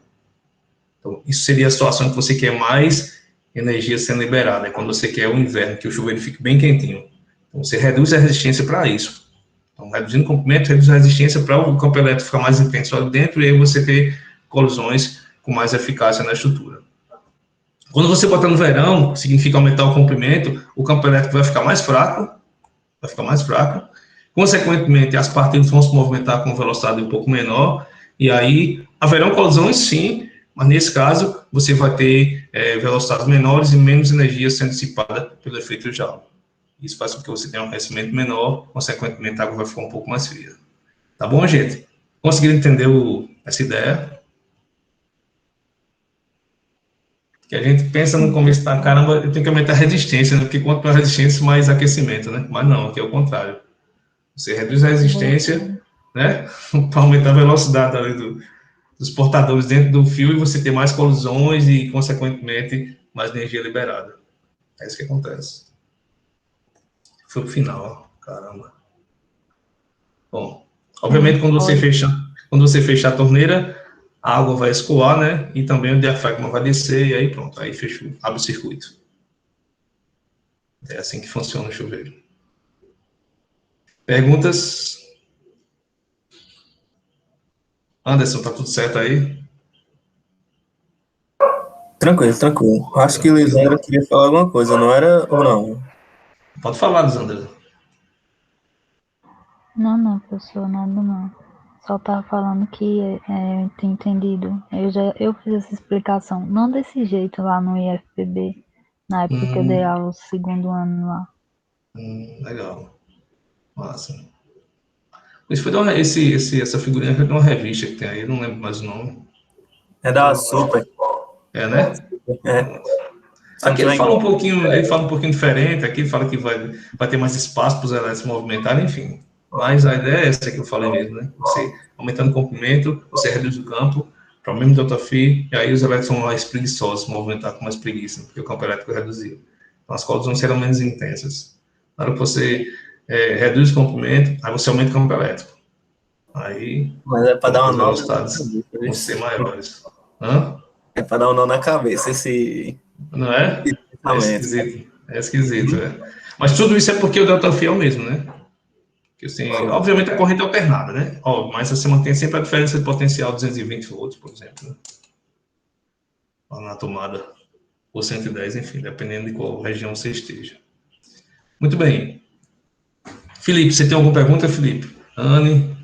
Então, isso seria a situação em que você quer mais energia sendo liberada. É quando você quer o inverno, que o chuveiro fique bem quentinho. Então, você reduz a resistência para isso. Então, reduzindo o comprimento, reduz a resistência para o campo elétrico ficar mais intenso ali dentro e aí você ter colisões com mais eficácia na estrutura. Quando você botar no verão, significa aumentar o comprimento, o campo elétrico vai ficar mais fraco, consequentemente, as partículas vão se movimentar com velocidade um pouco menor, e aí haverão colisões, sim, mas nesse caso, você vai ter velocidades menores e menos energia sendo dissipada pelo efeito Joule. Isso faz com que você tenha um aquecimento menor, consequentemente, a água vai ficar um pouco mais fria. Tá bom, gente? Conseguiram entender essa ideia? Que a gente pensa no começo, tá, caramba, eu tenho que aumentar a resistência, né? Porque quanto mais resistência, mais aquecimento, né? Mas não, aqui é o contrário. Você reduz a resistência, né? Para aumentar a velocidade ali dos portadores dentro do fio e você ter mais colisões e, consequentemente, mais energia liberada. É isso que acontece. Foi pro final, ó. Caramba. Bom, obviamente, quando você fecha a torneira, a água vai escoar, né? E também o diafragma vai descer, e aí pronto, aí fechou, abre o circuito. É assim que funciona o chuveiro. Perguntas? Anderson, tá tudo certo aí? Tranquilo. Acho que Lisandra queria falar alguma coisa, não era ou não? Pode falar, Lisandra. Não, professor, nada não. Só tava falando que tem entendido. Eu fiz essa explicação, não desse jeito lá no IFPB, na época que eu dei aula o segundo ano lá. Legal. Massa. Isso foi essa figurinha foi de uma revista que tem aí, eu não lembro mais o nome. É da Super. É, né? É. Aqui ele fala um pouquinho diferente, aqui ele fala que vai ter mais espaço para os elétrons se movimentarem, enfim. Mas a ideia é essa que eu falei mesmo, né? Você, aumentando o comprimento, você reduz o campo para o mesmo delta-phi, e aí os elétrons são mais preguiçosos, se movimentar com mais preguiça, porque o campo elétrico reduziu. Então as colisões serão menos intensas. Na hora que você reduz o comprimento, aí você aumenta o campo elétrico. Aí, mas é para dar uma as nó velocidades vão ser maiores. Hã? É para dar um nó na cabeça esse Não é? É pensamento. esquisito. É esquisito, Mas tudo isso é porque o delta-phi é o mesmo, né? Que, assim, obviamente a corrente é alternada, né? Mas você mantém sempre a diferença de potencial 220 volts, por exemplo, né? Na tomada, ou 110, enfim, dependendo de qual região você esteja. Muito bem. Felipe, você tem alguma pergunta, Felipe? Anne?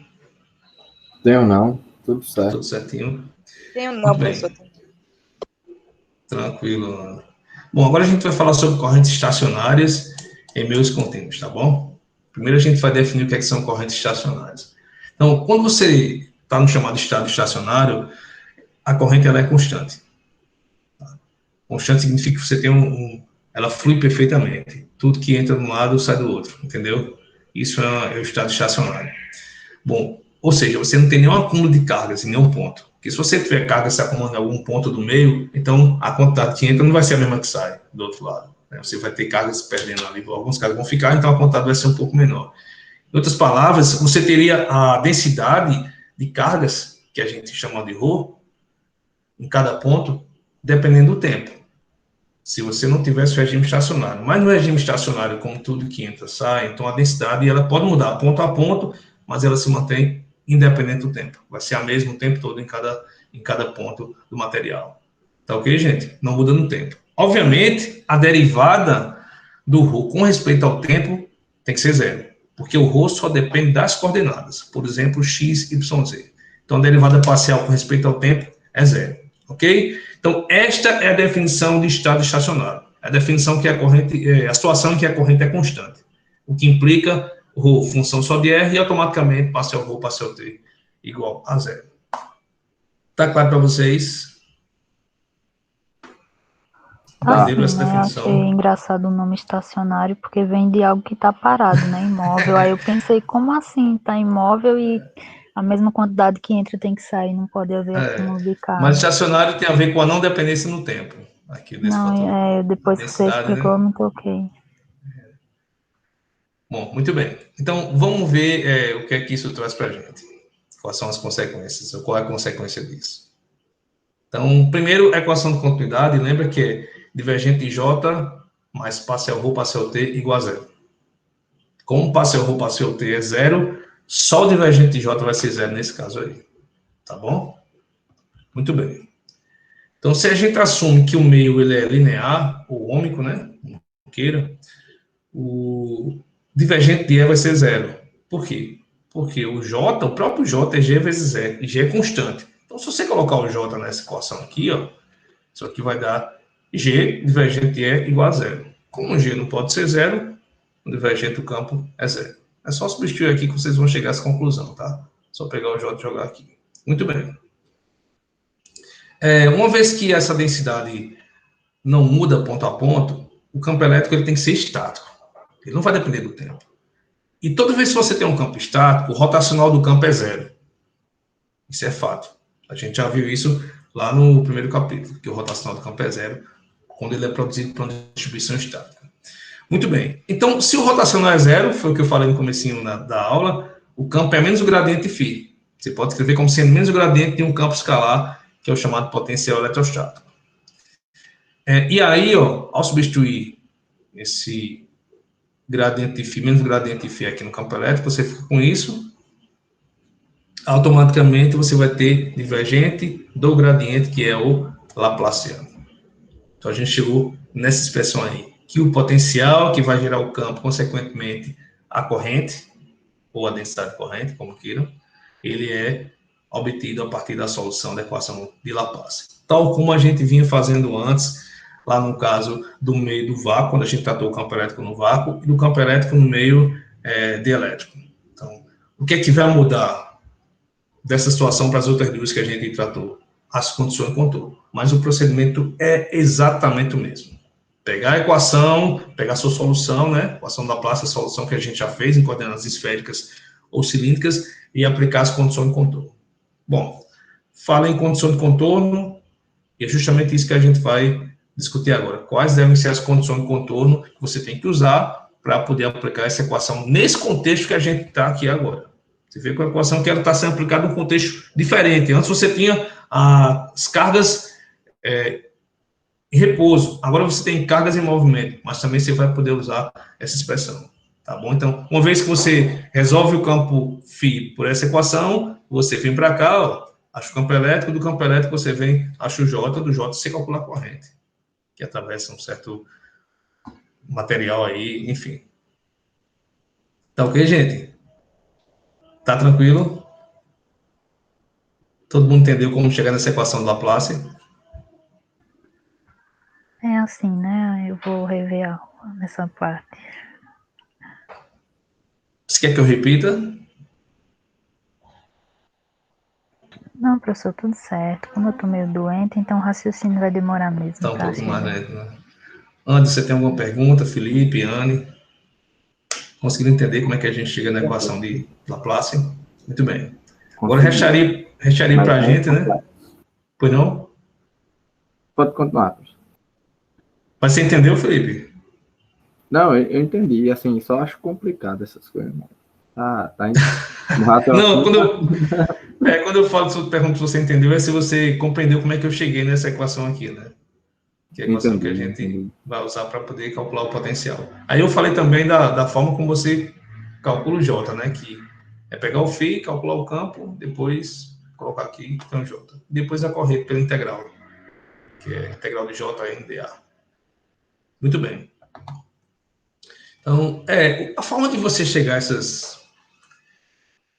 Tenho não, tudo Tá certo. tudo certinho? Tenho não, Muito bem. professor. Tranquilo, Anne. Bom, agora a gente vai falar sobre correntes estacionárias em meios contínuos, tá bom? Primeiro a gente vai definir o que são correntes estacionárias. Então, quando você está no chamado estado estacionário, a corrente ela é constante. Constante significa que você tem ela flui perfeitamente. Tudo que entra de um lado sai do outro, entendeu? Isso é o estado estacionário. Bom, ou seja, você não tem nenhum acúmulo de cargas em nenhum ponto. Porque se você tiver carga se acumulando em algum ponto do meio, então a quantidade que entra não vai ser a mesma que sai do outro lado. Né? Você vai ter cargas se perdendo ali, alguns cargas vão ficar, então a quantidade vai ser um pouco menor. Em outras palavras, você teria a densidade de cargas, que a gente chama de ρ, em cada ponto, dependendo do tempo. Se você não tivesse o regime estacionário. Mas no regime estacionário, como tudo que entra sai, então a densidade ela pode mudar ponto a ponto, mas ela se mantém independente do tempo. Vai ser a mesma o tempo todo em cada ponto do material. Tá ok, gente? Não muda no tempo. Obviamente, a derivada do ρ com respeito ao tempo tem que ser zero, porque o ρ só depende das coordenadas. Por exemplo, x, y, z. Então, a derivada parcial com respeito ao tempo é zero. Ok? Então, esta é a definição de estado estacionário. A definição que a situação em que a corrente é constante. O que implica ρ função só de R e automaticamente parcial ρ, parcial T igual a zero. Tá claro para vocês? Entenderam essa definição? Eu achei engraçado o nome estacionário, porque vem de algo que está parado, né? Imóvel. Aí eu pensei, como assim? Está imóvel e a mesma quantidade que entra tem que sair, não pode haver acúmulo de carga. Mas estacionário tem a ver com a não dependência no tempo. Aqui nesse não, depois que você explicou, eu me toquei. Bom, muito bem. Então, vamos ver o que é que isso traz para a gente. Quais são as consequências, ou qual é a consequência disso. Então, primeiro, a equação de continuidade, lembra que é divergente de J mais parcial ρ, parcial T igual a zero. Como parcial rho, parcial t é zero, só o divergente de J vai ser zero nesse caso aí. Tá bom? Muito bem. Então, se a gente assume que o meio ele é linear, ou ômico, né? Como queira, o divergente de E vai ser zero. Por quê? Porque o próprio J é G vezes Z, e G é constante. Então, se você colocar o J nessa equação aqui, ó, isso aqui vai dar G divergente de E igual a zero. Como G não pode ser zero, o divergente do campo é zero. É só substituir aqui que vocês vão chegar a essa conclusão, tá? Só pegar o J e jogar aqui. Muito bem. Uma vez que essa densidade não muda ponto a ponto, o campo elétrico ele tem que ser estático. Ele não vai depender do tempo. E toda vez que você tem um campo estático, o rotacional do campo é zero. Isso é fato. A gente já viu isso lá no primeiro capítulo, que o rotacional do campo é zero, quando ele é produzido por uma distribuição estática. Muito bem. Então, se o rotacional é zero, foi o que eu falei no comecinho da aula, o campo é menos o gradiente φ. Você pode escrever como sendo menos o gradiente de um campo escalar, que é o chamado potencial eletrostático. E aí, ó, ao substituir esse gradiente de φ menos o gradiente de φ aqui no campo elétrico, você fica com isso, automaticamente você vai ter divergente do gradiente, que é o laplaciano. Então, a gente chegou nessa expressão aí, que o potencial que vai gerar o campo, consequentemente, a corrente, ou a densidade corrente, como queiram, ele é obtido a partir da solução da equação de Laplace. Tal como a gente vinha fazendo antes, lá no caso do meio do vácuo, quando a gente tratou o campo elétrico no vácuo, e do campo elétrico no meio dielétrico. Então, o que é que vai mudar dessa situação para as outras duas que a gente tratou? As condições de contorno. Mas o procedimento é exatamente o mesmo. Pegar a equação, pegar a sua solução, né? Equação da Laplace, a solução que a gente já fez em coordenadas esféricas ou cilíndricas, e aplicar as condições de contorno. Bom, fala em condição de contorno, e é justamente isso que a gente vai discutir agora. Quais devem ser as condições de contorno que você tem que usar para poder aplicar essa equação nesse contexto que a gente está aqui agora. Você vê que a equação que ela está sendo aplicada num contexto diferente. Antes você tinha as cargas em repouso. Agora você tem cargas em movimento, mas também você vai poder usar essa expressão. Tá bom? Então, uma vez que você resolve o campo φ por essa equação, você vem para cá, ó, acha o campo elétrico, do campo elétrico você vem, acha o J, do J você calcula a corrente, que atravessa um certo material aí, enfim. Tá ok, gente? Tá tranquilo? Todo mundo entendeu como chegar nessa equação do Laplace? É assim, né? Eu vou rever nessa parte. Você quer que eu repita? Não, professor, tudo certo. Como eu tô meio doente, então o raciocínio vai demorar mesmo. Tá um pouco mais lento, né? Anderson, você tem alguma pergunta? Felipe, Anne? Conseguiram entender como é que a gente chega na equação de Laplace? Muito bem. Agora, recharia para a gente, né? Pois não? Pode continuar, professor. Mas você entendeu, Felipe? Não, eu entendi. Assim, só acho complicado essas coisas. Tá Não, quando eu falo, pergunto se você entendeu, é se você compreendeu como é que eu cheguei nessa equação aqui, né? Que é a equação que a gente vai usar para poder calcular o potencial. Aí eu falei também da forma como você calcula o J, né? Que é pegar o φ, calcular o campo, depois colocar aqui que tem o J. Depois a corrente pela integral, que é a integral de J em dA. Muito bem. Então, a forma de você chegar a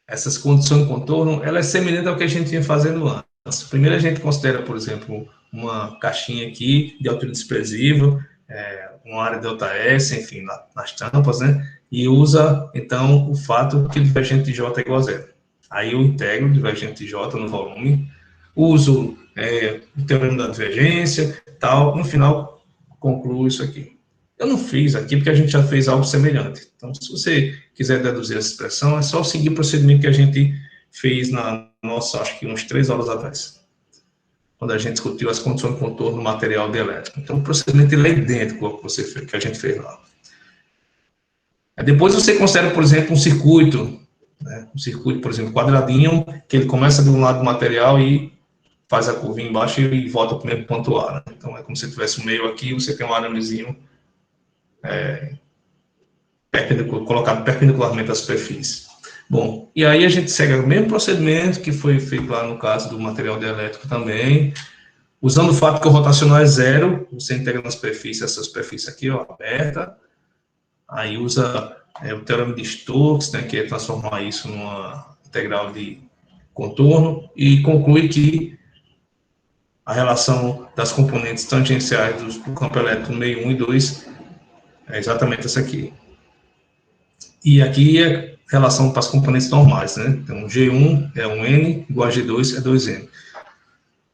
essas condições de contorno, ela é semelhante ao que a gente vinha fazendo antes. Primeiro a gente considera, por exemplo, uma caixinha aqui de altura desprezível, uma área ΔS, enfim, nas tampas, né? E usa, então, o fato que o divergente de J é igual a zero. Aí eu integro o divergente de J no volume, uso o teorema da divergência, tal, no final concluo isso aqui. Eu não fiz aqui porque a gente já fez algo semelhante. Então, se você quiser deduzir essa expressão, é só seguir o procedimento que a gente fez na nossa, acho que uns 3 horas atrás, quando a gente discutiu as condições de contorno do material dielétrico. Então, o procedimento ele é idêntico ao que a gente fez lá. Depois você considera, por exemplo, um circuito, né? Um circuito, por exemplo, quadradinho, que ele começa de um lado do material e faz a curvinha embaixo e volta para o mesmo ponto A. Né? Então, é como se tivesse um meio aqui, você tem um aramezinho colocado perpendicularmente à superfície. Bom, e aí a gente segue o mesmo procedimento que foi feito lá no caso do material dielétrico também, usando o fato que o rotacional é zero, você integra na superfície, essa superfície aqui, ó, aberta, aí usa o teorema de Stokes, né, que é transformar isso numa integral de contorno, e conclui que a relação das componentes tangenciais do campo elétrico no meio 1 e 2 é exatamente essa aqui. E aqui é relação para as componentes normais, né? Então, G1 é 1N, igual a G2 é 2N.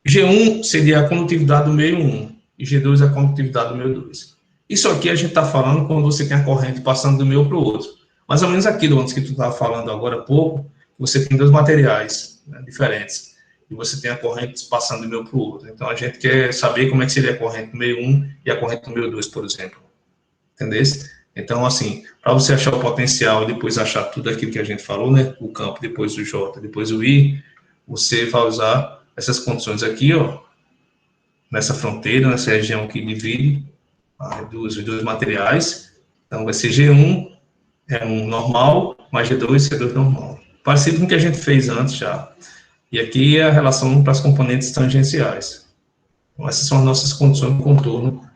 G1 seria a condutividade do meio 1, e G2 é a condutividade do meio 2. Isso aqui a gente está falando quando você tem a corrente passando do meio para o outro. Mais ou menos aquilo antes que tu estava falando agora há pouco, você tem dois materiais, né, diferentes, e você tem a corrente passando do meio para o outro. Então, a gente quer saber como é que seria a corrente do meio 1 e a corrente do meio 2, por exemplo. Entendeu? Então, assim, para você achar o potencial e depois achar tudo aquilo que a gente falou, né, o campo, depois o J, depois o I, você vai usar essas condições aqui, ó, nessa fronteira, nessa região que divide os dois materiais. Então, vai ser G1, é um normal, mais G2, C2 normal. Parecido com o que a gente fez antes já. E aqui é a relação para as componentes tangenciais. Então, essas são as nossas condições de contorno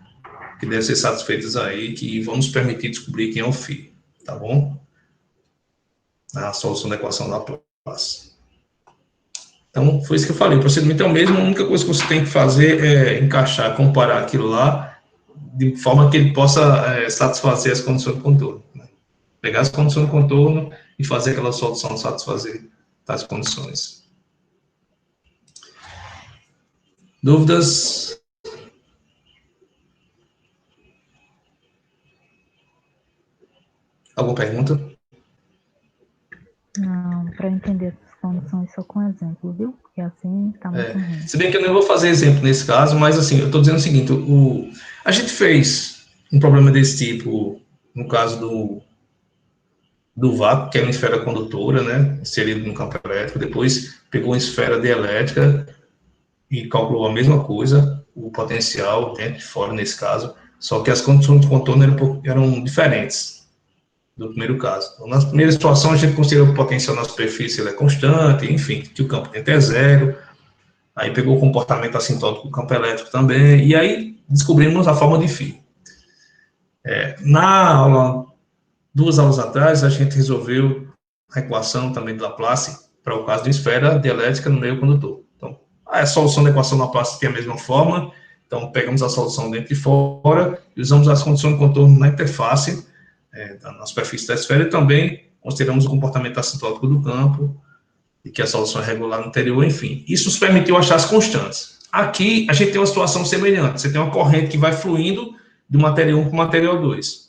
que devem ser satisfeitas aí, que vão nos permitir descobrir quem é o φ, tá bom? A solução da equação da Laplace. Então, foi isso que eu falei, o procedimento é o mesmo, a única coisa que você tem que fazer é encaixar, comparar aquilo lá, de forma que ele possa satisfazer as condições de contorno. Né? Pegar as condições de contorno e fazer aquela solução satisfazer tais condições. Dúvidas? Alguma pergunta? Não, para entender essas condições só com exemplo, viu? Porque assim está muito ruim. Se bem que eu não vou fazer exemplo nesse caso, mas assim, eu estou dizendo o seguinte, a gente fez um problema desse tipo no caso do vácuo, que é uma esfera condutora, né, inserido no campo elétrico, depois pegou uma esfera dielétrica e calculou a mesma coisa, o potencial dentro e fora nesse caso, só que as condições de contorno eram diferentes do primeiro caso. Então, na primeira situação, a gente considerou que o potencial na superfície ele é constante, enfim, que o campo dentro é zero, aí pegou o comportamento assintótico do campo elétrico também, e aí descobrimos a forma de φ. Na aula, 2 aulas atrás, a gente resolveu a equação também de Laplace para o caso de esfera dielétrica no meio condutor. Então, a solução da equação da Laplace tem a mesma forma, então pegamos a solução dentro e fora, e usamos as condições de contorno na interface, na superfície da esfera, e também consideramos o comportamento assintótico do campo, e que a solução é regular no interior, enfim. Isso nos permitiu achar as constantes. Aqui, a gente tem uma situação semelhante. Você tem uma corrente que vai fluindo do material 1 para o material 2.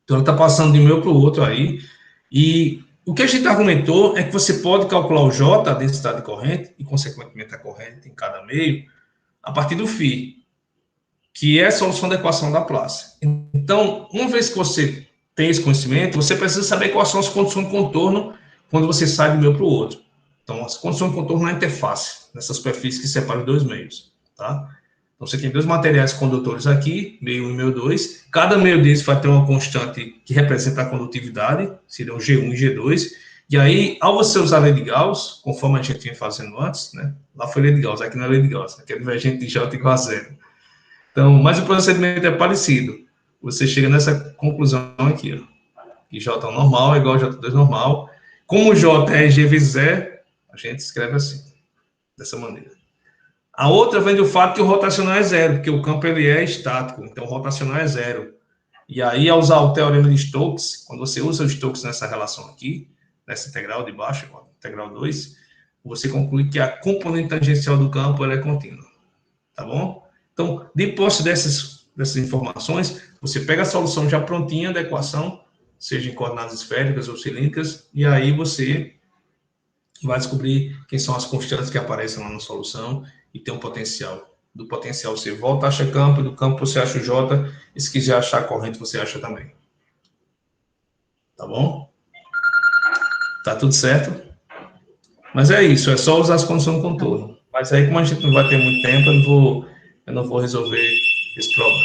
Então, ela está passando de um meio para o outro aí, e o que a gente argumentou é que você pode calcular o J, a densidade de corrente, e, consequentemente, a corrente em cada meio, a partir do φ, que é a solução da equação da Laplace. Então, uma vez que você tem esse conhecimento, você precisa saber quais são as condições de contorno quando você sai do meio para o outro. Então, as condições de contorno na interface, nessa superfície que separa os dois meios, tá? Então, você tem dois materiais condutores aqui, meio 1 e meio 2. Cada meio deles vai ter uma constante que representa a condutividade, seriam G1 e G2. E aí, ao você usar a lei de Gauss, conforme a gente vinha fazendo antes, né? Lá foi lei de Gauss, aqui não é lei de Gauss, aqui é divergente de J igual a zero. Então, mas o procedimento é parecido. Você chega nessa conclusão aqui, ó. Que J normal é igual a J2 normal. Como J é G vezes E, a gente escreve assim, dessa maneira. A outra vem do fato que o rotacional é zero, porque o campo ele é estático, então o rotacional é zero. E aí, ao usar o teorema de Stokes, quando você usa o Stokes nessa relação aqui, nessa integral de baixo, integral 2, você conclui que a componente tangencial do campo ela é contínua. Tá bom? Então, depois dessas informações, você pega a solução já prontinha da equação, seja em coordenadas esféricas ou cilíndricas, e aí você vai descobrir quem são as constantes que aparecem lá na solução e tem um potencial. Do potencial você volta, acha campo, do campo você acha o J, e se quiser achar a corrente, você acha também. Tá bom? Tá tudo certo? Mas é isso, é só usar as condições de contorno. Mas aí, como a gente não vai ter muito tempo, eu não vou resolver esse problema.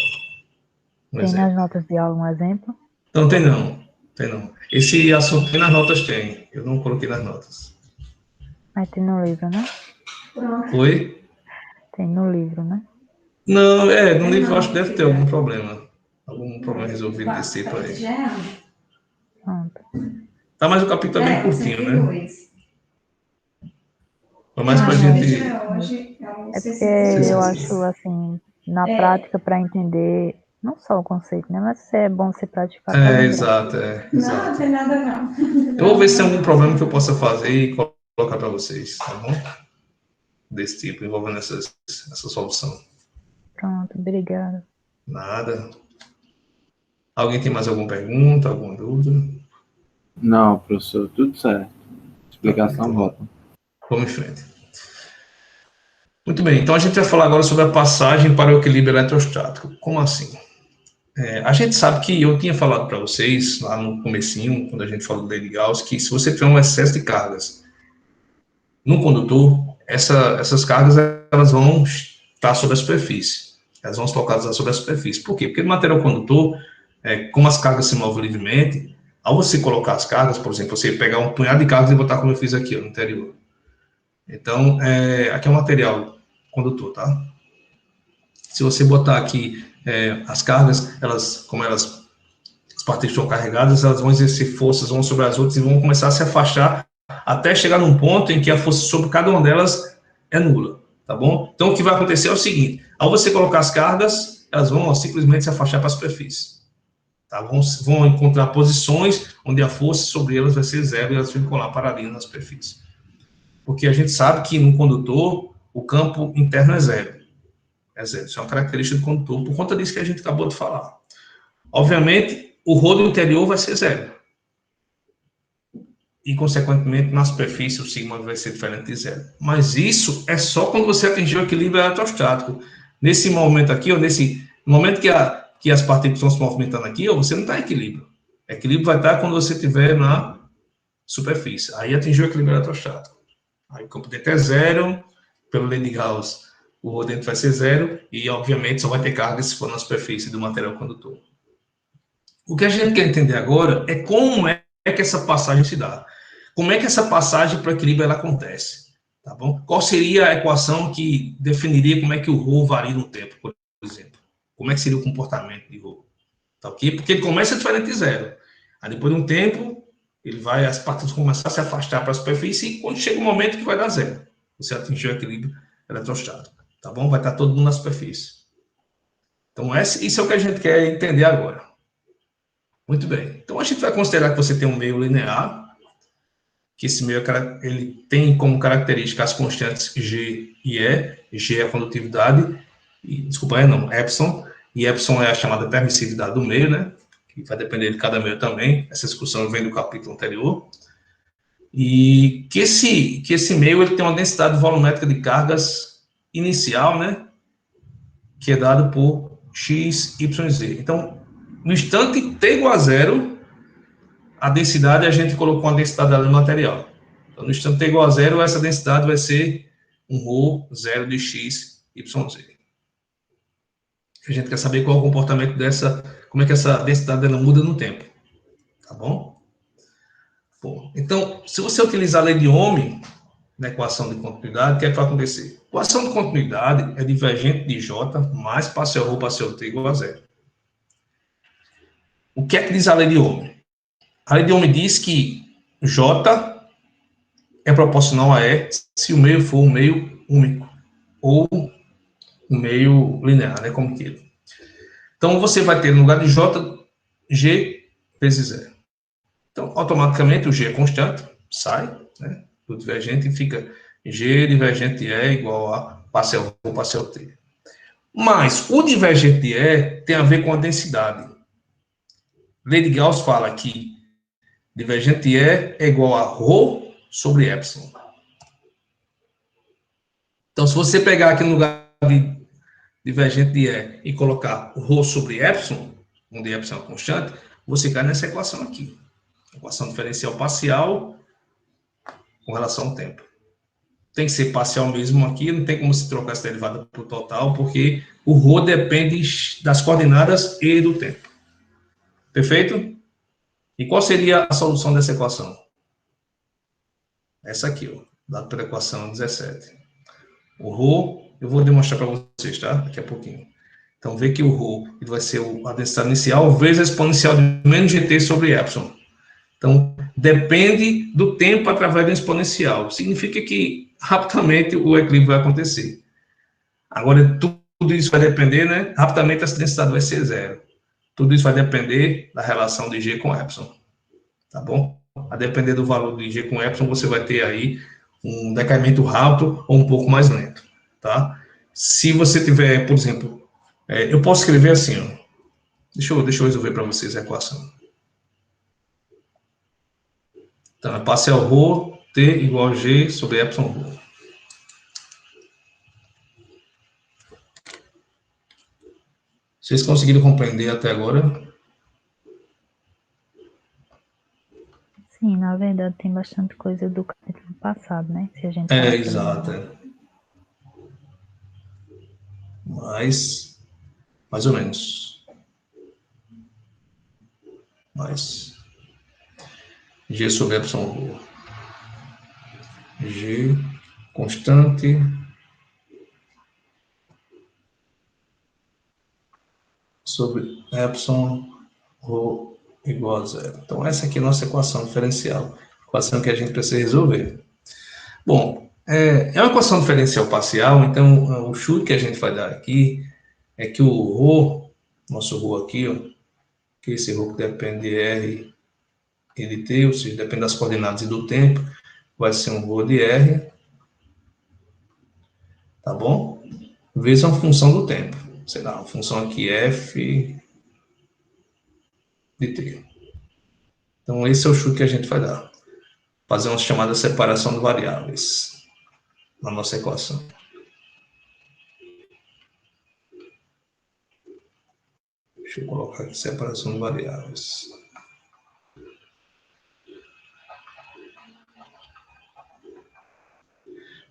Tem nas notas de aula um exemplo? Não tem não. Tem não. Esse assunto tem nas notas, tem. Eu não coloquei nas notas. Mas tem no livro, né? Oi? Tem no livro, né? Não, no livro eu acho que deve ter algum problema. Algum problema resolvido desse tipo aí. Pronto. Tá, mas o capítulo é bem curtinho, né? Foi mais pra gente... É porque eu acho, assim, na prática, para entender, não só o conceito, né? Mas é bom você praticar para lembrar. Exato. Não, não tem nada não. Eu vou ver se tem algum problema que eu possa fazer e colocar para vocês, tá bom? Desse tipo, envolvendo essa solução. Pronto, obrigada. Nada. Alguém tem mais alguma pergunta, alguma dúvida? Não, professor, tudo certo. Explicação volta. Vamos em frente. Muito bem, então a gente vai falar agora sobre a passagem para o equilíbrio eletrostático. Como assim? A gente sabe que eu tinha falado para vocês, lá no comecinho, quando a gente falou de Gauss, que se você tiver um excesso de cargas no condutor, essas cargas elas vão estar sobre a superfície. Elas vão se localizar sobre a superfície. Por quê? Porque no material condutor, como as cargas se movem livremente, ao você colocar as cargas, por exemplo, você pegar um punhado de cargas e botar como eu fiz aqui, ó, no interior. Então, aqui é um material condutor, tá? Se você botar aqui as cargas, como as partículas estão carregadas, elas vão exercer forças umas sobre as outras e vão começar a se afastar até chegar num ponto em que a força sobre cada uma delas é nula, tá bom? Então, o que vai acontecer é o seguinte, ao você colocar as cargas, elas vão simplesmente se afastar para a superfície, tá? Vão encontrar posições onde a força sobre elas vai ser zero e elas ficam lá paralelas na superfície. Porque a gente sabe que no condutor, o campo interno é zero. É zero, isso é uma característica do condutor, por conta disso que a gente acabou de falar. Obviamente, o rodo interior vai ser zero. E, consequentemente, na superfície, o sigma vai ser diferente de zero. Mas isso é só quando você atingir o equilíbrio eletrostático. Nesse momento aqui, ou nesse momento que as partículas estão se movimentando aqui, você não está em equilíbrio. O equilíbrio vai estar quando você estiver na superfície. Aí atingiu o equilíbrio eletrostático. Aí o campo dentro é zero, pela lei de Gauss, o rodo dentro vai ser zero, e, obviamente, só vai ter carga se for na superfície do material condutor. O que a gente quer entender agora é como é que essa passagem se dá. Como é que essa passagem para o equilíbrio ela acontece? Tá bom? Qual seria a equação que definiria como é que o ρ varia no tempo, por exemplo? Como é que seria o comportamento de ρ? Tá ok? Porque ele começa diferente de zero. Aí, depois de um tempo, as partículas começam a se afastar para a superfície e quando chega o momento que vai dar zero. Você atingiu o equilíbrio eletrostático. Tá bom? Vai estar todo mundo na superfície. Então, isso é o que a gente quer entender agora. Muito bem. Então, a gente vai considerar que você tem um meio linear, que esse meio ele tem como característica as constantes G e E. G é a condutividade, epsilon, e epsilon é a chamada permissividade do meio, né? Que vai depender de cada meio também. Essa discussão vem do capítulo anterior. E que esse meio ele tem uma densidade volumétrica de cargas inicial, né? Que é dado por x, y, z. Então, no instante t igual a zero, a densidade, a gente colocou uma densidade ali no material. Então, no instante t igual a zero, essa densidade vai ser um ρ zero de x, y, z. A gente quer saber qual é o comportamento como é que essa densidade ela muda no tempo. Tá bom? Bom, então, se você utilizar a lei de Ohm na equação de continuidade, o que é que vai acontecer? A equação de continuidade é divergente de J mais parcial ρ parcial t igual a zero. O que é que diz a lei de Ohm? A lei de Ohm diz que J é proporcional a E se o meio for um meio único ou um meio linear, né, como queira. Então, você vai ter no lugar de J, G vezes zero. Então, automaticamente, o G é constante, sai, né, do divergente e fica G divergente E igual a parcial ρ parcial t. Mas o divergente de E tem a ver com a densidade. Lei de Gauss fala que divergente E é igual a ρ sobre epsilon. Então, se você pegar aqui no lugar de divergente de E e colocar ρ sobre epsilon, onde epsilon é constante, você cai nessa equação aqui. Equação diferencial parcial com relação ao tempo. Tem que ser parcial mesmo aqui, não tem como se trocar essa derivada para o total, porque o ρ depende das coordenadas e do tempo. Perfeito? E qual seria a solução dessa equação? Essa aqui, ó, dada pela equação 17. O ρ, eu vou demonstrar para vocês, tá? Daqui a pouquinho. Então, vê que o ρ ele vai ser a densidade inicial vezes a exponencial de menos gt sobre epsilon. Então, depende do tempo através do exponencial. Significa que, rapidamente, o equilíbrio vai acontecer. Agora, tudo isso vai depender, né? Rapidamente, essa densidade vai ser zero. Tudo isso vai depender da relação de G com epsilon. Tá bom? A depender do valor de G com epsilon, você vai ter aí um decaimento rápido ou um pouco mais lento, tá? Se você tiver, por exemplo, eu posso escrever assim, ó. Deixa eu resolver para vocês a equação. Então, é parcial ρ, t igual a G sobre epsilon ρ. Vocês conseguiram compreender até agora? Sim, na verdade tem bastante coisa do capítulo passado, né? Se a gente Exato. Mais ou menos. Mais. G sobre epsilon ρ. G constante sobre epsilon ρ igual a zero. Então, essa aqui é a nossa equação diferencial. Equação que a gente precisa resolver. Bom, é uma equação diferencial parcial, então o chute que a gente vai dar aqui é que o ρ, nosso ρ aqui, ó, que esse ρ que depende de R e de T, ou seja, depende das coordenadas e do tempo, vai ser um ρ de R, tá bom? Vezes uma função do tempo, sei lá, uma função aqui f de T. Então, esse é o chute que a gente vai dar. Fazer uma chamada separação de variáveis na nossa equação. Deixa eu colocar aqui separação de variáveis.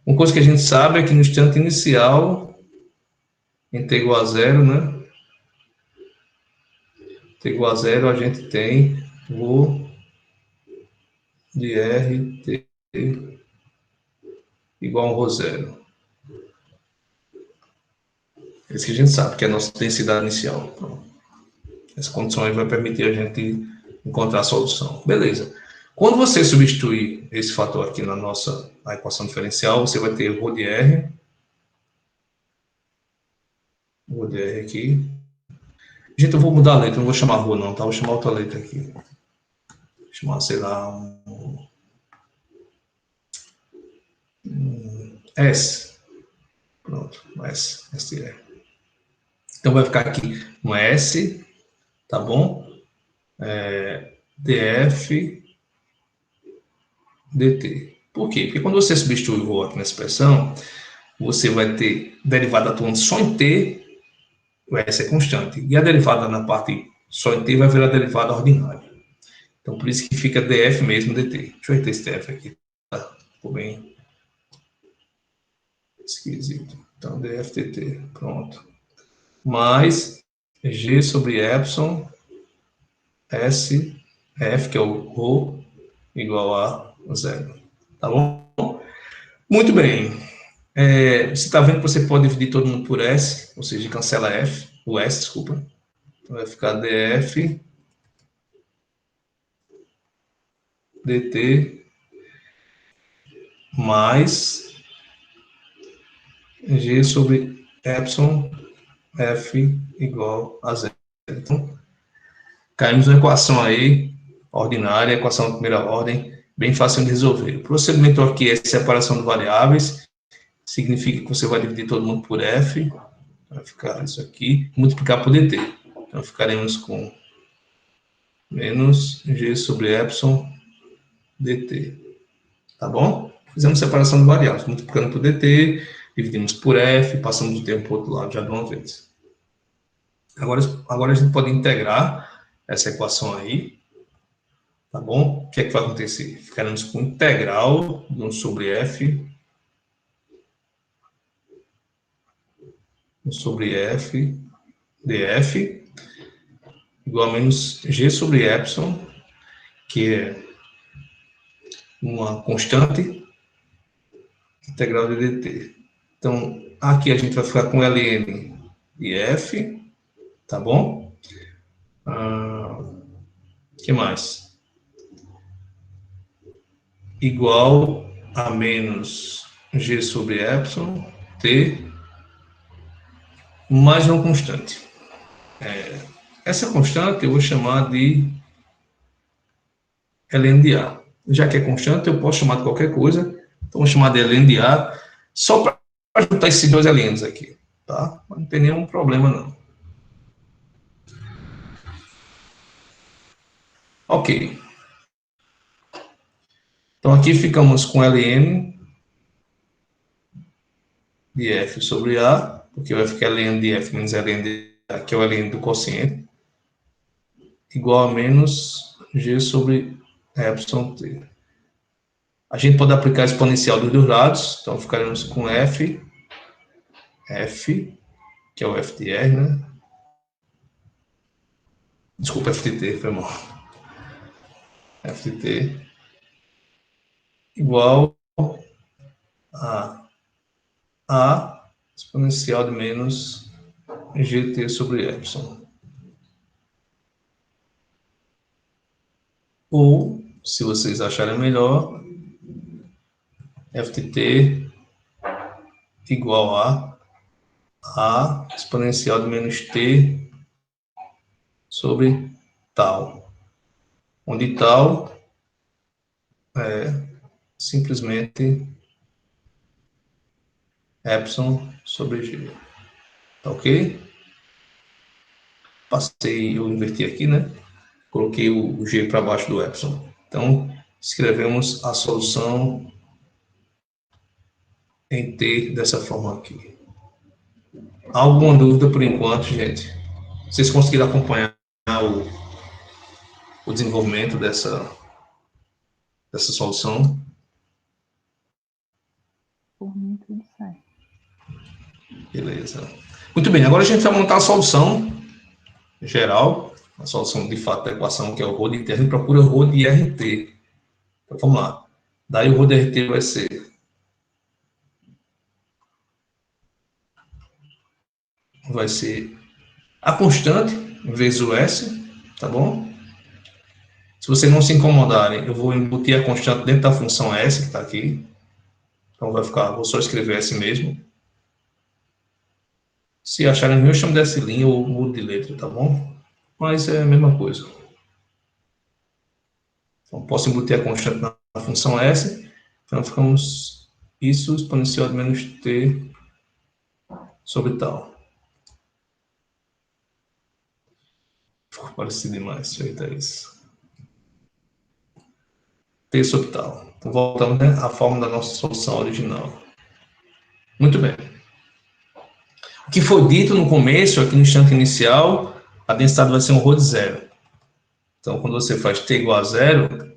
Uma coisa que a gente sabe é que no instante inicial, em t igual a zero, né? T igual a zero, a gente tem o de R, T igual a um ρ zero. Esse que a gente sabe, que é a nossa densidade inicial. Então, essa condição aí vai permitir a gente encontrar a solução. Beleza. Quando você substituir esse fator aqui na nossa equação diferencial, você vai ter ρ de R. Rho de R aqui. Gente, eu vou mudar a letra, não vou chamar rua não, tá? Vou chamar outra letra aqui. Vou chamar, sei lá, S. Pronto, S. S de R. Então vai ficar aqui um S, tá bom? DF, DT. Por quê? Porque quando você substitui o rho aqui na expressão, você vai ter derivada atuando só em T, o S é constante. E a derivada na parte só em T vai virar derivada ordinária. Então, por isso que fica DF mesmo DT. Deixa eu ter esse DF aqui. Tá? Ficou bem esquisito. Então, DF DT. Pronto. Mais G sobre epsilon S F, que é o ρ, igual a zero. Tá bom? Muito bem. Você está vendo que você pode dividir todo mundo por S, ou seja, cancela F, o S, desculpa. Então, vai ficar DF dt mais G sobre epsilon F igual a zero. Então, caímos na equação aí, ordinária, equação de primeira ordem, bem fácil de resolver. O procedimento aqui é separação de variáveis, significa que você vai dividir todo mundo por F, vai ficar isso aqui, multiplicar por dt. Então, ficaremos com menos G sobre epsilon dt. Tá bom? Fizemos separação de variáveis, multiplicando por dt, dividimos por f, passamos o tempo para o outro lado já de uma vez. Agora a gente pode integrar essa equação aí, tá bom? O que é que vai acontecer? Ficaremos com integral de 1 sobre f, 1 sobre f df, igual a menos g sobre epsilon que é uma constante integral de dt. Então, aqui a gente vai ficar com ln de f, tá bom? Que mais? Igual a menos g sobre epsilon, t, mais uma constante. Essa constante eu vou chamar de ln de a. Já que é constante, eu posso chamar de qualquer coisa. Então, vou chamar de ln de a, só para juntar esses dois ln's aqui, tá? Não tem nenhum problema, não. Ok. Então, aqui ficamos com ln de f sobre a, porque vai ficar ln de f menos ln de a, que é o ln do quociente, igual a menos g sobre epsilon t. A gente pode aplicar a exponencial dos dois lados, então ficaremos com f, que é o f de r, né? Desculpa, f de t, foi mal. F de t igual a exponencial de menos gt sobre epsilon. Ou, se vocês acharem melhor, f de t igual a exponencial de menos t sobre tal, onde tal é simplesmente epsilon sobre g. Tá ok? Passei, eu inverti aqui, né? Coloquei o g para baixo do epsilon. Então, escrevemos a solução em t dessa forma aqui. Alguma dúvida por enquanto, gente? Vocês conseguiram acompanhar o desenvolvimento dessa solução? Por mim, tudo certo. Beleza. Muito bem, agora a gente vai montar a solução geral, a solução de fato da equação, que é o ρ de interno, e procura ρ de RT. Então, vamos lá. Daí o ρ de RT vai ser a constante vezes o S, tá bom? Se vocês não se incomodarem, eu vou embutir a constante dentro da função S, que está aqui. Então vai ficar, vou só escrever S mesmo. Se acharem ruim, eu chamo de S' ou mudo de letra, tá bom? Mas é a mesma coisa. Então, posso embutir a constante na função S. Então, ficamos isso exponencial de menos t sobre tal. Ficou parecido demais, deixa eu evitar isso. T sobre tal. Então, voltamos, né, à forma da nossa solução original. Muito bem. O que foi dito no começo, aqui no instante inicial, a densidade vai ser um ρ de zero. Então, quando você faz t igual a zero,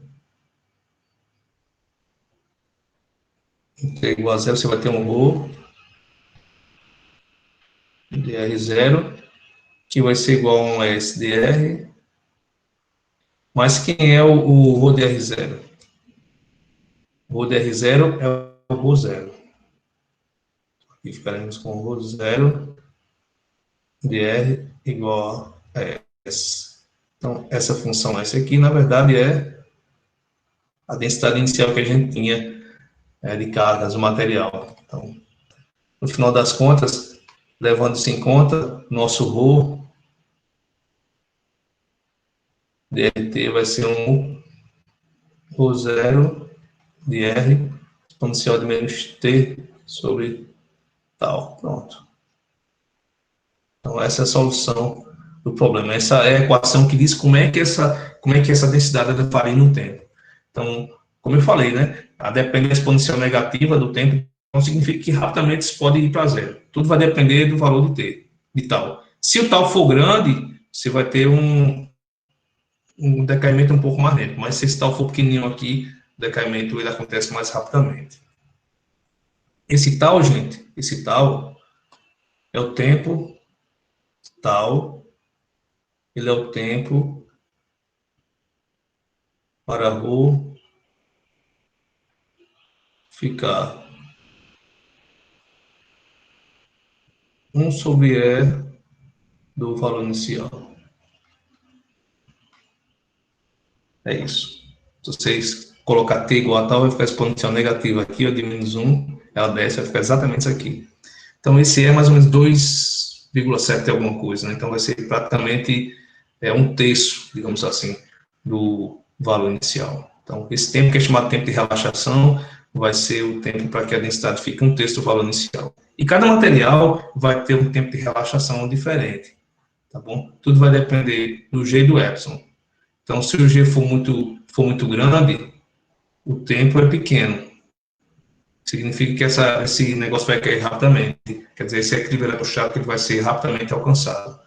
t igual a zero, você vai ter um ρ de R0, que vai ser igual a um S de R. Mas quem é o ρ de R0? O ρ de R0 é o ρ zero. Aqui ficaremos com o ρ zero de R igual a S. Então, essa função S aqui, na verdade, é a densidade inicial que a gente tinha de cargas do material. Então, no final das contas, levando-se em conta, nosso ρ de RT vai ser um ρ zero de R exponencial de menos T sobre tal. Pronto. Então, essa é a solução do problema. Essa é a equação que diz como é que essa densidade varia no tempo. Então, como eu falei, né? A depender da exponencial negativa do tempo, não significa que rapidamente isso pode ir para zero. Tudo vai depender do valor de t, de tal. Se o tal for grande, você vai ter um decaimento um pouco mais lento. Mas se esse tal for pequenininho aqui, o decaimento ele acontece mais rapidamente. Esse tal, gente, esse tal é o tempo tal, ele é o tempo para ρ ficar 1 sobre E do valor inicial. É isso. Se vocês colocar t igual a tal, vai ficar exponencial negativa aqui, ó, de menos 1, ela desce, vai ficar exatamente isso aqui. Então, esse é mais ou menos 2,7 alguma coisa, né? Então, vai ser praticamente um terço, digamos assim, do valor inicial. Então, esse tempo que é chamado tempo de relaxação vai ser o tempo para que a densidade fique um terço do valor inicial. E cada material vai ter um tempo de relaxação diferente, tá bom? Tudo vai depender do G e do Epsilon. Então, se o G for muito grande, o tempo é pequeno. Significa que esse negócio vai cair rapidamente. Quer dizer, esse equilíbrio eletrostático ele vai ser rapidamente alcançado.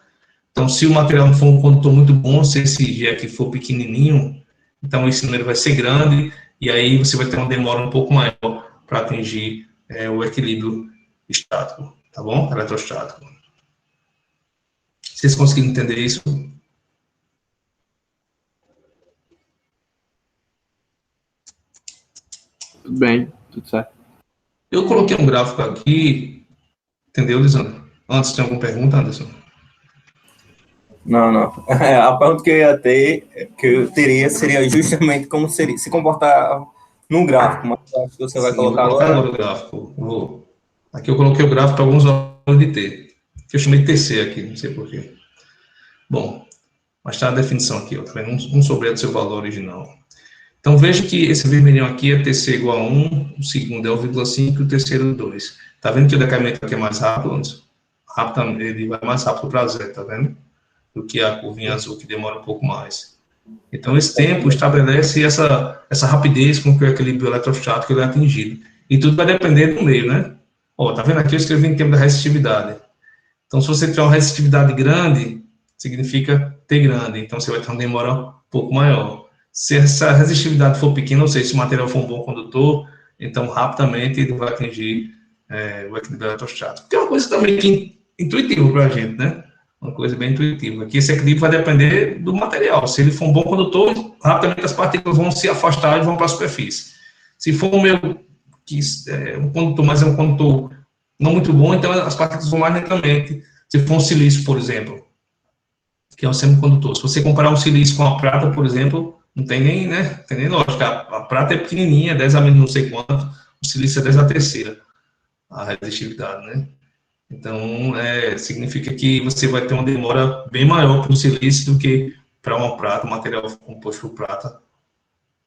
Então, se o material não for um condutor muito bom, se esse G aqui for pequenininho, então esse número vai ser grande, e aí você vai ter uma demora um pouco maior para atingir o equilíbrio estático, tá bom? Eletrostático. Vocês conseguiram entender isso? Tudo bem, tudo certo. Eu coloquei um gráfico aqui, entendeu, Lisandro? Antes, tem alguma pergunta, Anderson? Não. A pergunta que eu ia ter, que eu teria, seria justamente como seria, se comportar num gráfico, mas acho que você vai colocar agora. O gráfico. Aqui eu coloquei o gráfico para alguns valores de T, que eu chamei de TC aqui, não sei porquê. Bom, mas está a definição aqui, ó, tá vendo? 1 sobre E do seu valor original. Então, veja que esse vermelhinho aqui é TC igual a 1, o segundo é 1,5 e o terceiro 2. Está vendo que o decaimento aqui é mais rápido, Anderson? Ele vai mais rápido para zero, tá vendo? Do que a curvinha azul, que demora um pouco mais. Então, esse tempo estabelece essa rapidez com que o equilíbrio eletrostático ele é atingido. E tudo vai depender do meio, né? Ó, tá vendo aqui? Eu escrevi em termos da resistividade. Então, se você tiver uma resistividade grande, significa T grande. Então, você vai ter uma demora um pouco maior. Se essa resistividade for pequena, ou seja, se o material for um bom condutor, então, rapidamente, ele vai atingir o equilíbrio eletrostático. Que é uma coisa também que intuitiva para a gente, né? Uma coisa bem intuitiva. Aqui esse equilíbrio vai depender do material. Se ele for um bom condutor, rapidamente as partículas vão se afastar e vão para a superfície. Se for um meio que um condutor, mas é um condutor não muito bom, então as partículas vão mais lentamente. Se for um silício, por exemplo, que é um semicondutor. Se você comparar um silício com a prata, por exemplo, não tem nem, né? Tem nem lógica. A prata é pequenininha, 10 a menos não sei quanto, o silício é 10 a terceira, a resistividade, né? Então, significa que você vai ter uma demora bem maior para o silício do que para uma prata, um material composto por prata,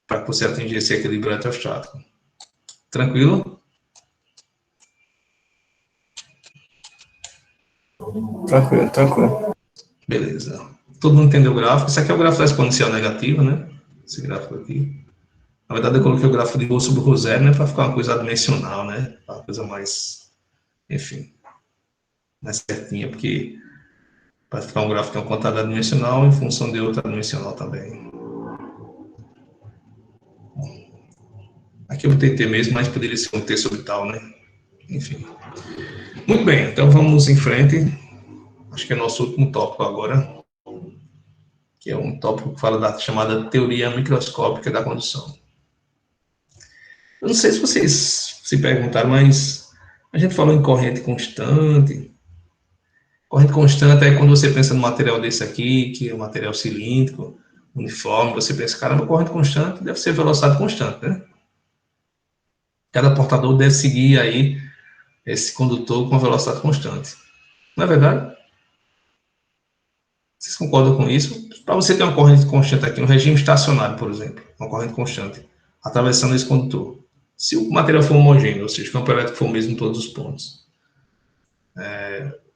para que você atingir esse equilíbrio eletrostático. Tranquilo? Tranquilo. Beleza. Todo mundo entendeu o gráfico? Esse aqui é o gráfico da exponencial negativa, né? Esse gráfico aqui. Na verdade, eu coloquei o gráfico de rho sobre rho zero, né? Para ficar uma coisa dimensional, né? Uma coisa mais, enfim, mais certinha, porque para ficar um gráfico de uma quantidade dimensional em função de outra dimensional também. Aqui eu tentei mesmo, mas poderia ser um T sobre tal, né? Enfim. Muito bem, então vamos em frente. Acho que é nosso último tópico agora, que é um tópico que fala da chamada teoria microscópica da condução. Eu não sei se vocês se perguntaram, mas a gente falou em corrente constante. Corrente constante é quando você pensa no material desse aqui, que é um material cilíndrico, uniforme, você pensa, caramba, corrente constante deve ser velocidade constante, né? Cada portador deve seguir aí esse condutor com velocidade constante. Não é verdade? Vocês concordam com isso? Para você ter uma corrente constante aqui, um regime estacionário, por exemplo, uma corrente constante, atravessando esse condutor. Se o material for homogêneo, ou seja, o campo elétrico for o mesmo em todos os pontos.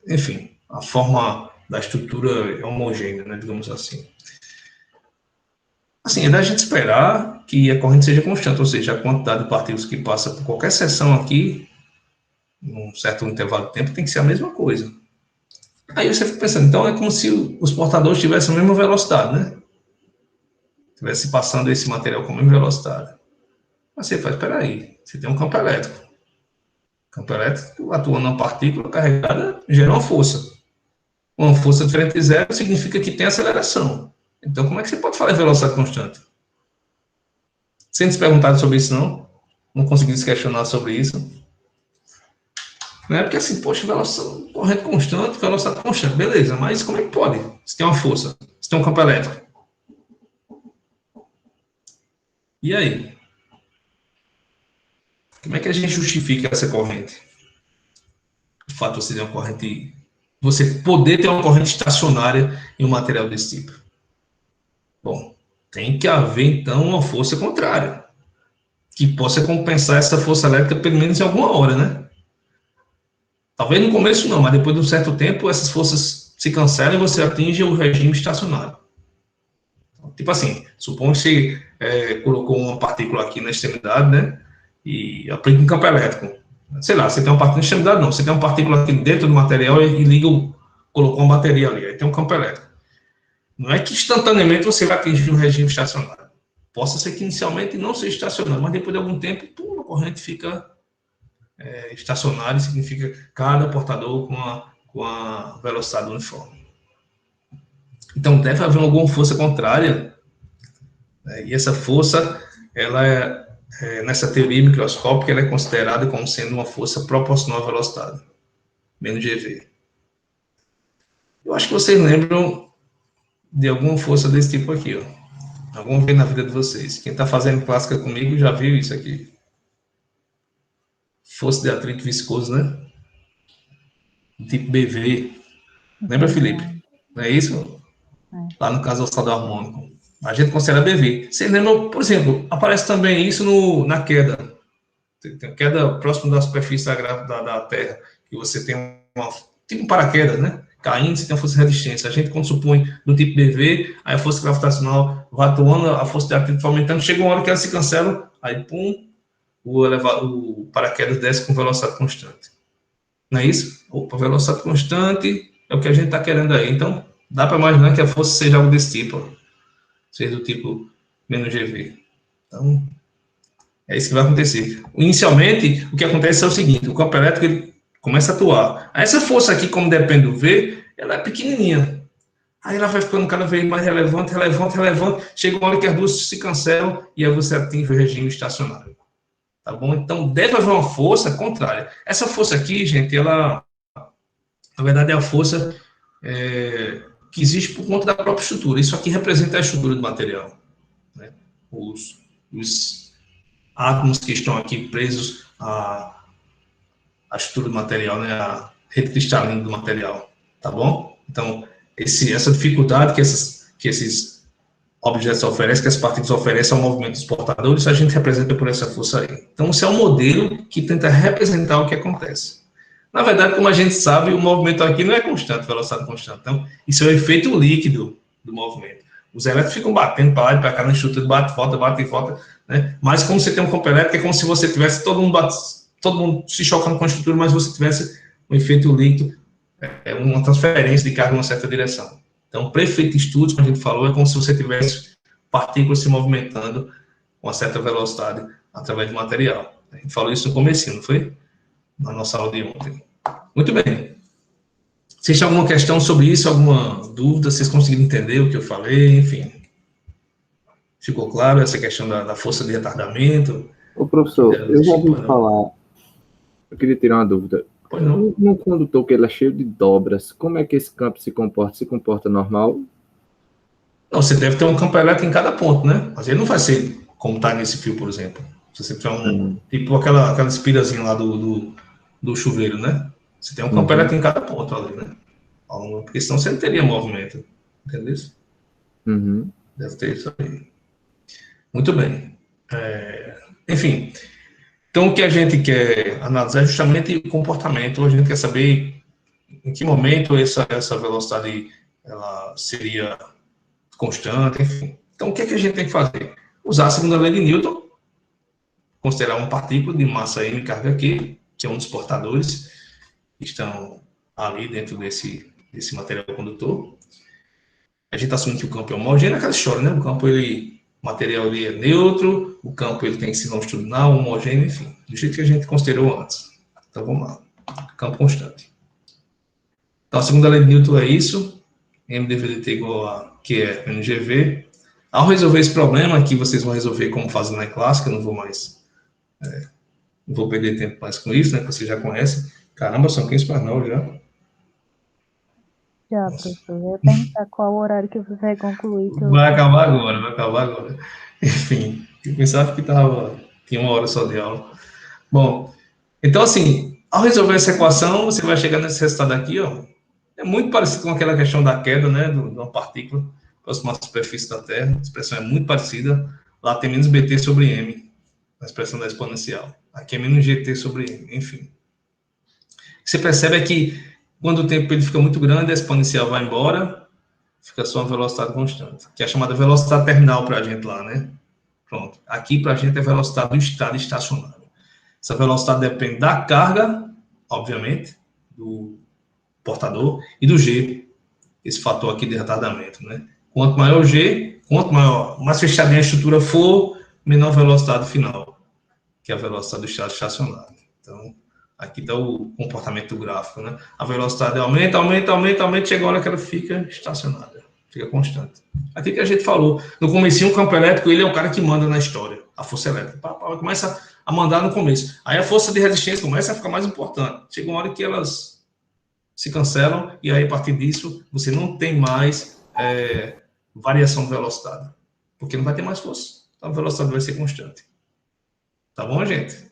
Enfim, a forma da estrutura é homogênea, né, digamos assim. Assim, é da gente esperar que a corrente seja constante, ou seja, a quantidade de partículas que passa por qualquer seção aqui, num certo intervalo de tempo, tem que ser a mesma coisa. Aí você fica pensando, então é como se os portadores tivessem a mesma velocidade, né? Estivesse passando esse material com a mesma velocidade. Mas você faz, espera aí, você tem um campo elétrico. O campo elétrico, atuando na partícula carregada, gera uma força. Uma força diferente de zero significa que tem aceleração. Então, como é que você pode falar em velocidade constante? Sem se perguntar sobre isso, não? Não conseguiram se questionar sobre isso? Não é porque assim, poxa, velocidade, corrente constante, velocidade constante, beleza, mas como é que pode? Se tem uma força, se tem um campo elétrico. E aí? Como é que a gente justifica essa corrente? O fato de você ter uma corrente, você poder ter uma corrente estacionária em um material desse tipo. Bom, tem que haver então uma força contrária, que possa compensar essa força elétrica pelo menos em alguma hora, né? Talvez no começo não, mas depois de um certo tempo essas forças se cancelam e você atinge o regime estacionário. Tipo assim, suponha que você colocou uma partícula aqui na extremidade, né? E aplica um campo elétrico. Sei lá, você tem uma partícula na extremidade, não. Você tem uma partícula aqui dentro do material e liga, colocou uma bateria ali, aí tem um campo elétrico. Não é que instantaneamente você vai atingir o regime estacionário. Possa ser que inicialmente não seja estacionário, mas depois de algum tempo, a corrente fica estacionária, significa cada portador com a velocidade uniforme. Então, deve haver alguma força contrária, né? E essa força, ela nessa teoria microscópica, ela é considerada como sendo uma força proporcional à velocidade, menos GV. Eu acho que vocês lembram de alguma força desse tipo aqui, ó. Alguma vez na vida de vocês. Quem está fazendo clássica comigo já viu isso aqui. Força de atrito viscoso, né? Tipo BV. Lembra, Felipe? Não é isso? Lá no caso do oscilador harmônico. A gente considera BV. Você lembra, por exemplo, aparece também isso na queda. Tem queda próximo da superfície da Terra, que você tem tipo um paraquedas, né? Caindo, você tem uma força de resistência. A gente, quando supõe do tipo BV, aí a força gravitacional vai atuando, a força de atrito vai aumentando, chega uma hora que ela se cancela, aí, pum, o paraquedas desce com velocidade constante. Não é isso? Opa, velocidade constante é o que a gente está querendo aí. Então, dá para imaginar que a força seja algo desse tipo, seja do tipo menos GV. Então, é isso que vai acontecer. Inicialmente, o que acontece é o seguinte, o campo elétrico ele começa a atuar. Essa força aqui, como depende do V, ela é pequenininha. Aí ela vai ficando cada vez mais relevante. Chega uma hora que as duas se cancelam e aí você atinge o regime estacionário. Tá bom? Então, deve haver uma força contrária. Essa força aqui, gente, ela, na verdade, é a força que existe por conta da própria estrutura. Isso aqui representa a estrutura do material, né? Os átomos que estão aqui presos à estrutura do material, né? A rede cristalina do material, tá bom? Então, essa dificuldade que esses objetos oferecem, que as partículas oferecem ao movimento dos portadores, a gente representa por essa força aí. Então, esse é um modelo que tenta representar o que acontece. Na verdade, como a gente sabe, o movimento aqui não é constante, velocidade constante. Então, isso é o efeito líquido do movimento. Os elétrons ficam batendo para lá e para cá na estrutura, bate e volta, né? Mas como você tem um campo elétrico, é como se você tivesse todo mundo se chocando com a estrutura, mas você tivesse um efeito líquido, uma transferência de carga em uma certa direção. Então, para efeito de estudos, como a gente falou, é como se você tivesse partículas se movimentando com uma certa velocidade através do material. A gente falou isso no comecinho, não foi? Na nossa aula de ontem. Muito bem. Vocês têm alguma questão sobre isso, alguma dúvida? Vocês conseguiram entender o que eu falei? Enfim. Ficou claro essa questão da força de retardamento? Ô, professor, eu já ouvi falar, eu queria tirar uma dúvida. Pois não. Um condutor que ele é cheio de dobras, como é que esse campo se comporta? Se comporta normal? Não, você deve ter um campo elétrico em cada ponto, né? Mas ele não vai ser como está nesse fio, por exemplo. Se você tiver tipo aquela espirazinha lá do chuveiro, né? Você tem um campo elétrico em cada ponto ali, né? Porque senão você não teria movimento. Entendeu isso? Deve ter isso aí. Muito bem. Enfim. Então, o que a gente quer analisar é justamente o comportamento. A gente quer saber em que momento essa velocidade ela seria constante, enfim. Então, o que é que a gente tem que fazer? Usar a segunda lei de Newton, considerar uma partícula de massa m carga q, que é um dos portadores que estão ali dentro desse material condutor. A gente assume que o campo é homogêneo, aquela história, né? O material ali é neutro, o campo ele tem si longitudinal, homogêneo, enfim, do jeito que a gente considerou antes. Então, vamos lá. Campo constante. Então, a segunda lei de Newton é isso. M dv dt igual a Q menos GV. Ao resolver esse problema, que vocês vão resolver como fazem na clássica, não vou mais, não vou perder tempo mais com isso, né, que vocês já conhecem. Caramba, são 15 para 9 já. Já, professor. Eu ia perguntar qual o horário que você vai concluir. Vai acabar agora. Enfim, eu pensava que tinha 1 hora só de aula. Bom, então assim, ao resolver essa equação, você vai chegar nesse resultado aqui, ó. É muito parecido com aquela questão da queda, né, de uma partícula próxima à superfície da Terra. A expressão é muito parecida. Lá tem menos bt sobre m, na expressão da exponencial. Aqui é menos gt sobre m, enfim. O que você percebe é que quando o tempo ele fica muito grande, a exponencial vai embora, fica só uma velocidade constante, que é a chamada velocidade terminal para a gente lá, né? Pronto. Aqui para a gente é a velocidade do estado estacionário. Essa velocidade depende da carga, obviamente, do portador, e do G, esse fator aqui de retardamento, né? Quanto maior o G, mais fechadinha a estrutura for, menor a velocidade final, que é a velocidade do estado estacionário. Então, aqui está o comportamento do gráfico, né? A velocidade aumenta, chega a hora que ela fica estacionada, fica constante. Aqui que a gente falou, no comecinho o campo elétrico, ele é o cara que manda na história, a força elétrica. Começa a mandar no começo. Aí a força de resistência começa a ficar mais importante. Chega uma hora que elas se cancelam, e aí a partir disso você não tem mais variação de velocidade, porque não vai ter mais força, então a velocidade vai ser constante. Tá bom, gente?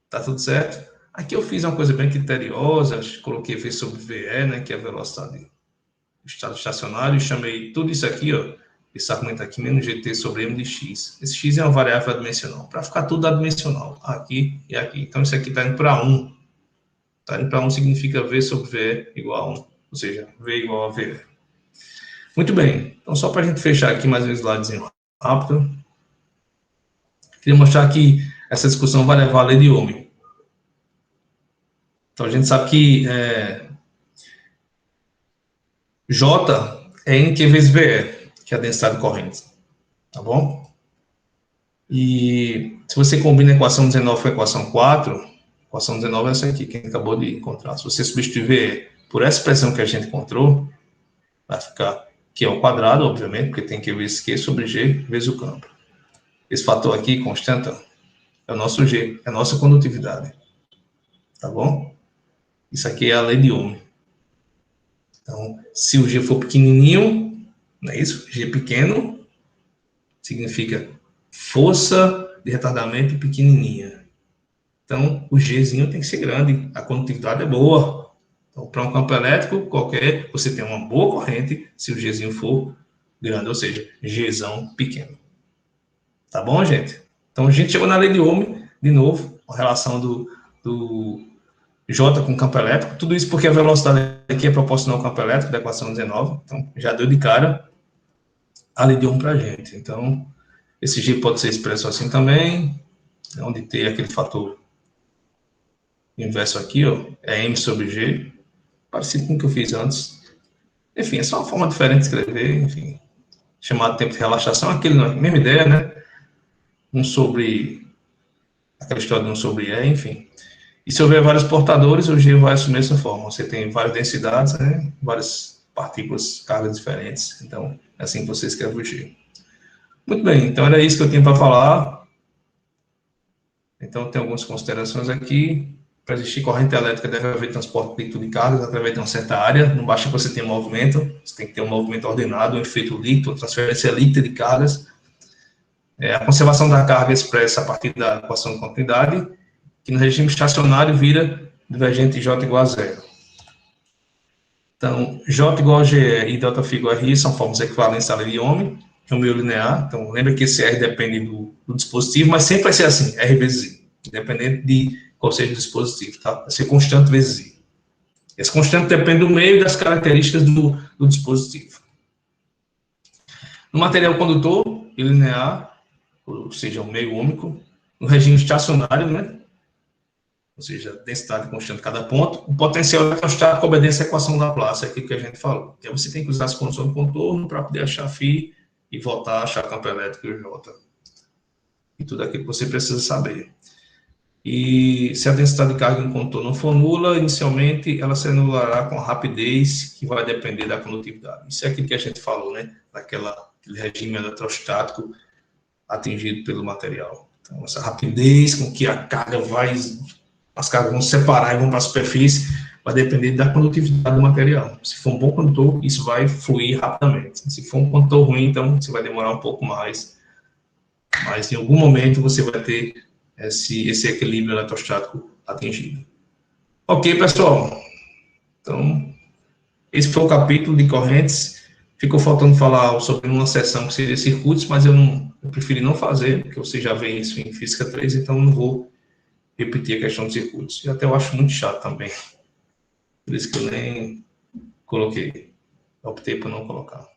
Tá tudo certo? Aqui eu fiz uma coisa bem criteriosa, coloquei V sobre VE, né, que é a velocidade do estado estacionário, e chamei tudo isso aqui, ó, esse argumento aqui, menos GT sobre M de X. Esse X é uma variável adimensional, para ficar tudo adimensional, aqui e aqui. Então isso aqui está indo para 1. Tá indo para 1 significa V sobre VE igual a 1, ou seja, V igual a VE. Muito bem, então só para a gente fechar aqui mais um slidezinho rápido, queria mostrar que essa discussão vai levar a lei de Ohm. Então a gente sabe que J é Nq vezes VE, que é a densidade de corrente, tá bom? E se você combina a equação 19 com a equação 4, a equação 19 é essa aqui, que a gente acabou de encontrar. Se você substituir VE por essa expressão que a gente encontrou, vai ficar Q ao quadrado, obviamente, porque tem Q vezes Q sobre G vezes o campo. Esse fator aqui, constante, é o nosso G, é a nossa condutividade. Tá bom? Isso aqui é a lei de Ohm. Então, se o G for pequenininho, não é isso? G pequeno significa força de retardamento pequenininha. Então, o Gzinho tem que ser grande, a condutividade é boa. Então, para um campo elétrico qualquer, você tem uma boa corrente se o Gzinho for grande, ou seja, Gzão pequeno. Tá bom, gente? Então, a gente chegou na lei de Ohm, de novo, a relação do J com campo elétrico, tudo isso porque a velocidade aqui é proporcional ao campo elétrico, da equação 19, então já deu de cara a lei de Ohm para a gente. Então, esse G pode ser expresso assim também, onde tem aquele fator inverso aqui, ó, é M sobre G, parecido com o que eu fiz antes. Enfim, é só uma forma diferente de escrever, enfim, chamado tempo de relaxação, aquele, a mesma ideia, né? Aquela história de 1 sobre E, enfim. E se houver vários portadores, o G vai assumir essa forma. Você tem várias densidades, né? Várias partículas, cargas diferentes. Então, é assim que você escreve o G. Muito bem, então era isso que eu tinha para falar. Então, tem algumas considerações aqui. Para existir corrente elétrica, deve haver transporte líquido de cargas através de uma certa área. Não basta que você tenha movimento, você tem que ter um movimento ordenado, um efeito líquido, transferência líquida de cargas. A conservação da carga expressa a partir da equação de continuidade, que no regime estacionário vira divergente J igual a zero. Então, J igual a GE e ΔΦ igual a RI são formas equivalentes à lei de Ohm, que é o meio linear. Então, lembra que esse R depende do dispositivo, mas sempre vai ser assim, R vezes I, independente de qual seja o dispositivo, tá? Vai ser constante vezes I. Esse constante depende do meio e das características do dispositivo. No material condutor e linear, ou seja, o meio ômico, no regime estacionário, né? Ou seja, densidade constante de cada ponto, o potencial eletrostático obedece à equação da Laplace, aquilo que a gente falou. Então, você tem que usar as condições do contorno para poder achar φ e voltar a achar campo elétrico e J. E tudo aquilo que você precisa saber. E se a densidade de carga em condutor não for nula, inicialmente ela se anulará com a rapidez, que vai depender da condutividade. Isso é aquilo que a gente falou, né? Aquele regime eletrostático atingido pelo material. Então, essa rapidez com que as cargas vão se separar e vão para a superfície, vai depender da condutividade do material. Se for um bom condutor, isso vai fluir rapidamente. Se for um condutor ruim, então você vai demorar um pouco mais. Mas em algum momento você vai ter esse equilíbrio eletrostático atingido. Ok, pessoal. Então, esse foi o capítulo de correntes. Ficou faltando falar sobre uma seção que seria circuitos, mas eu preferi não fazer, porque você já vê isso em Física 3, então não vou repetir a questão de circuitos. E até eu acho muito chato também. Por isso que eu nem coloquei. Optei por não colocar.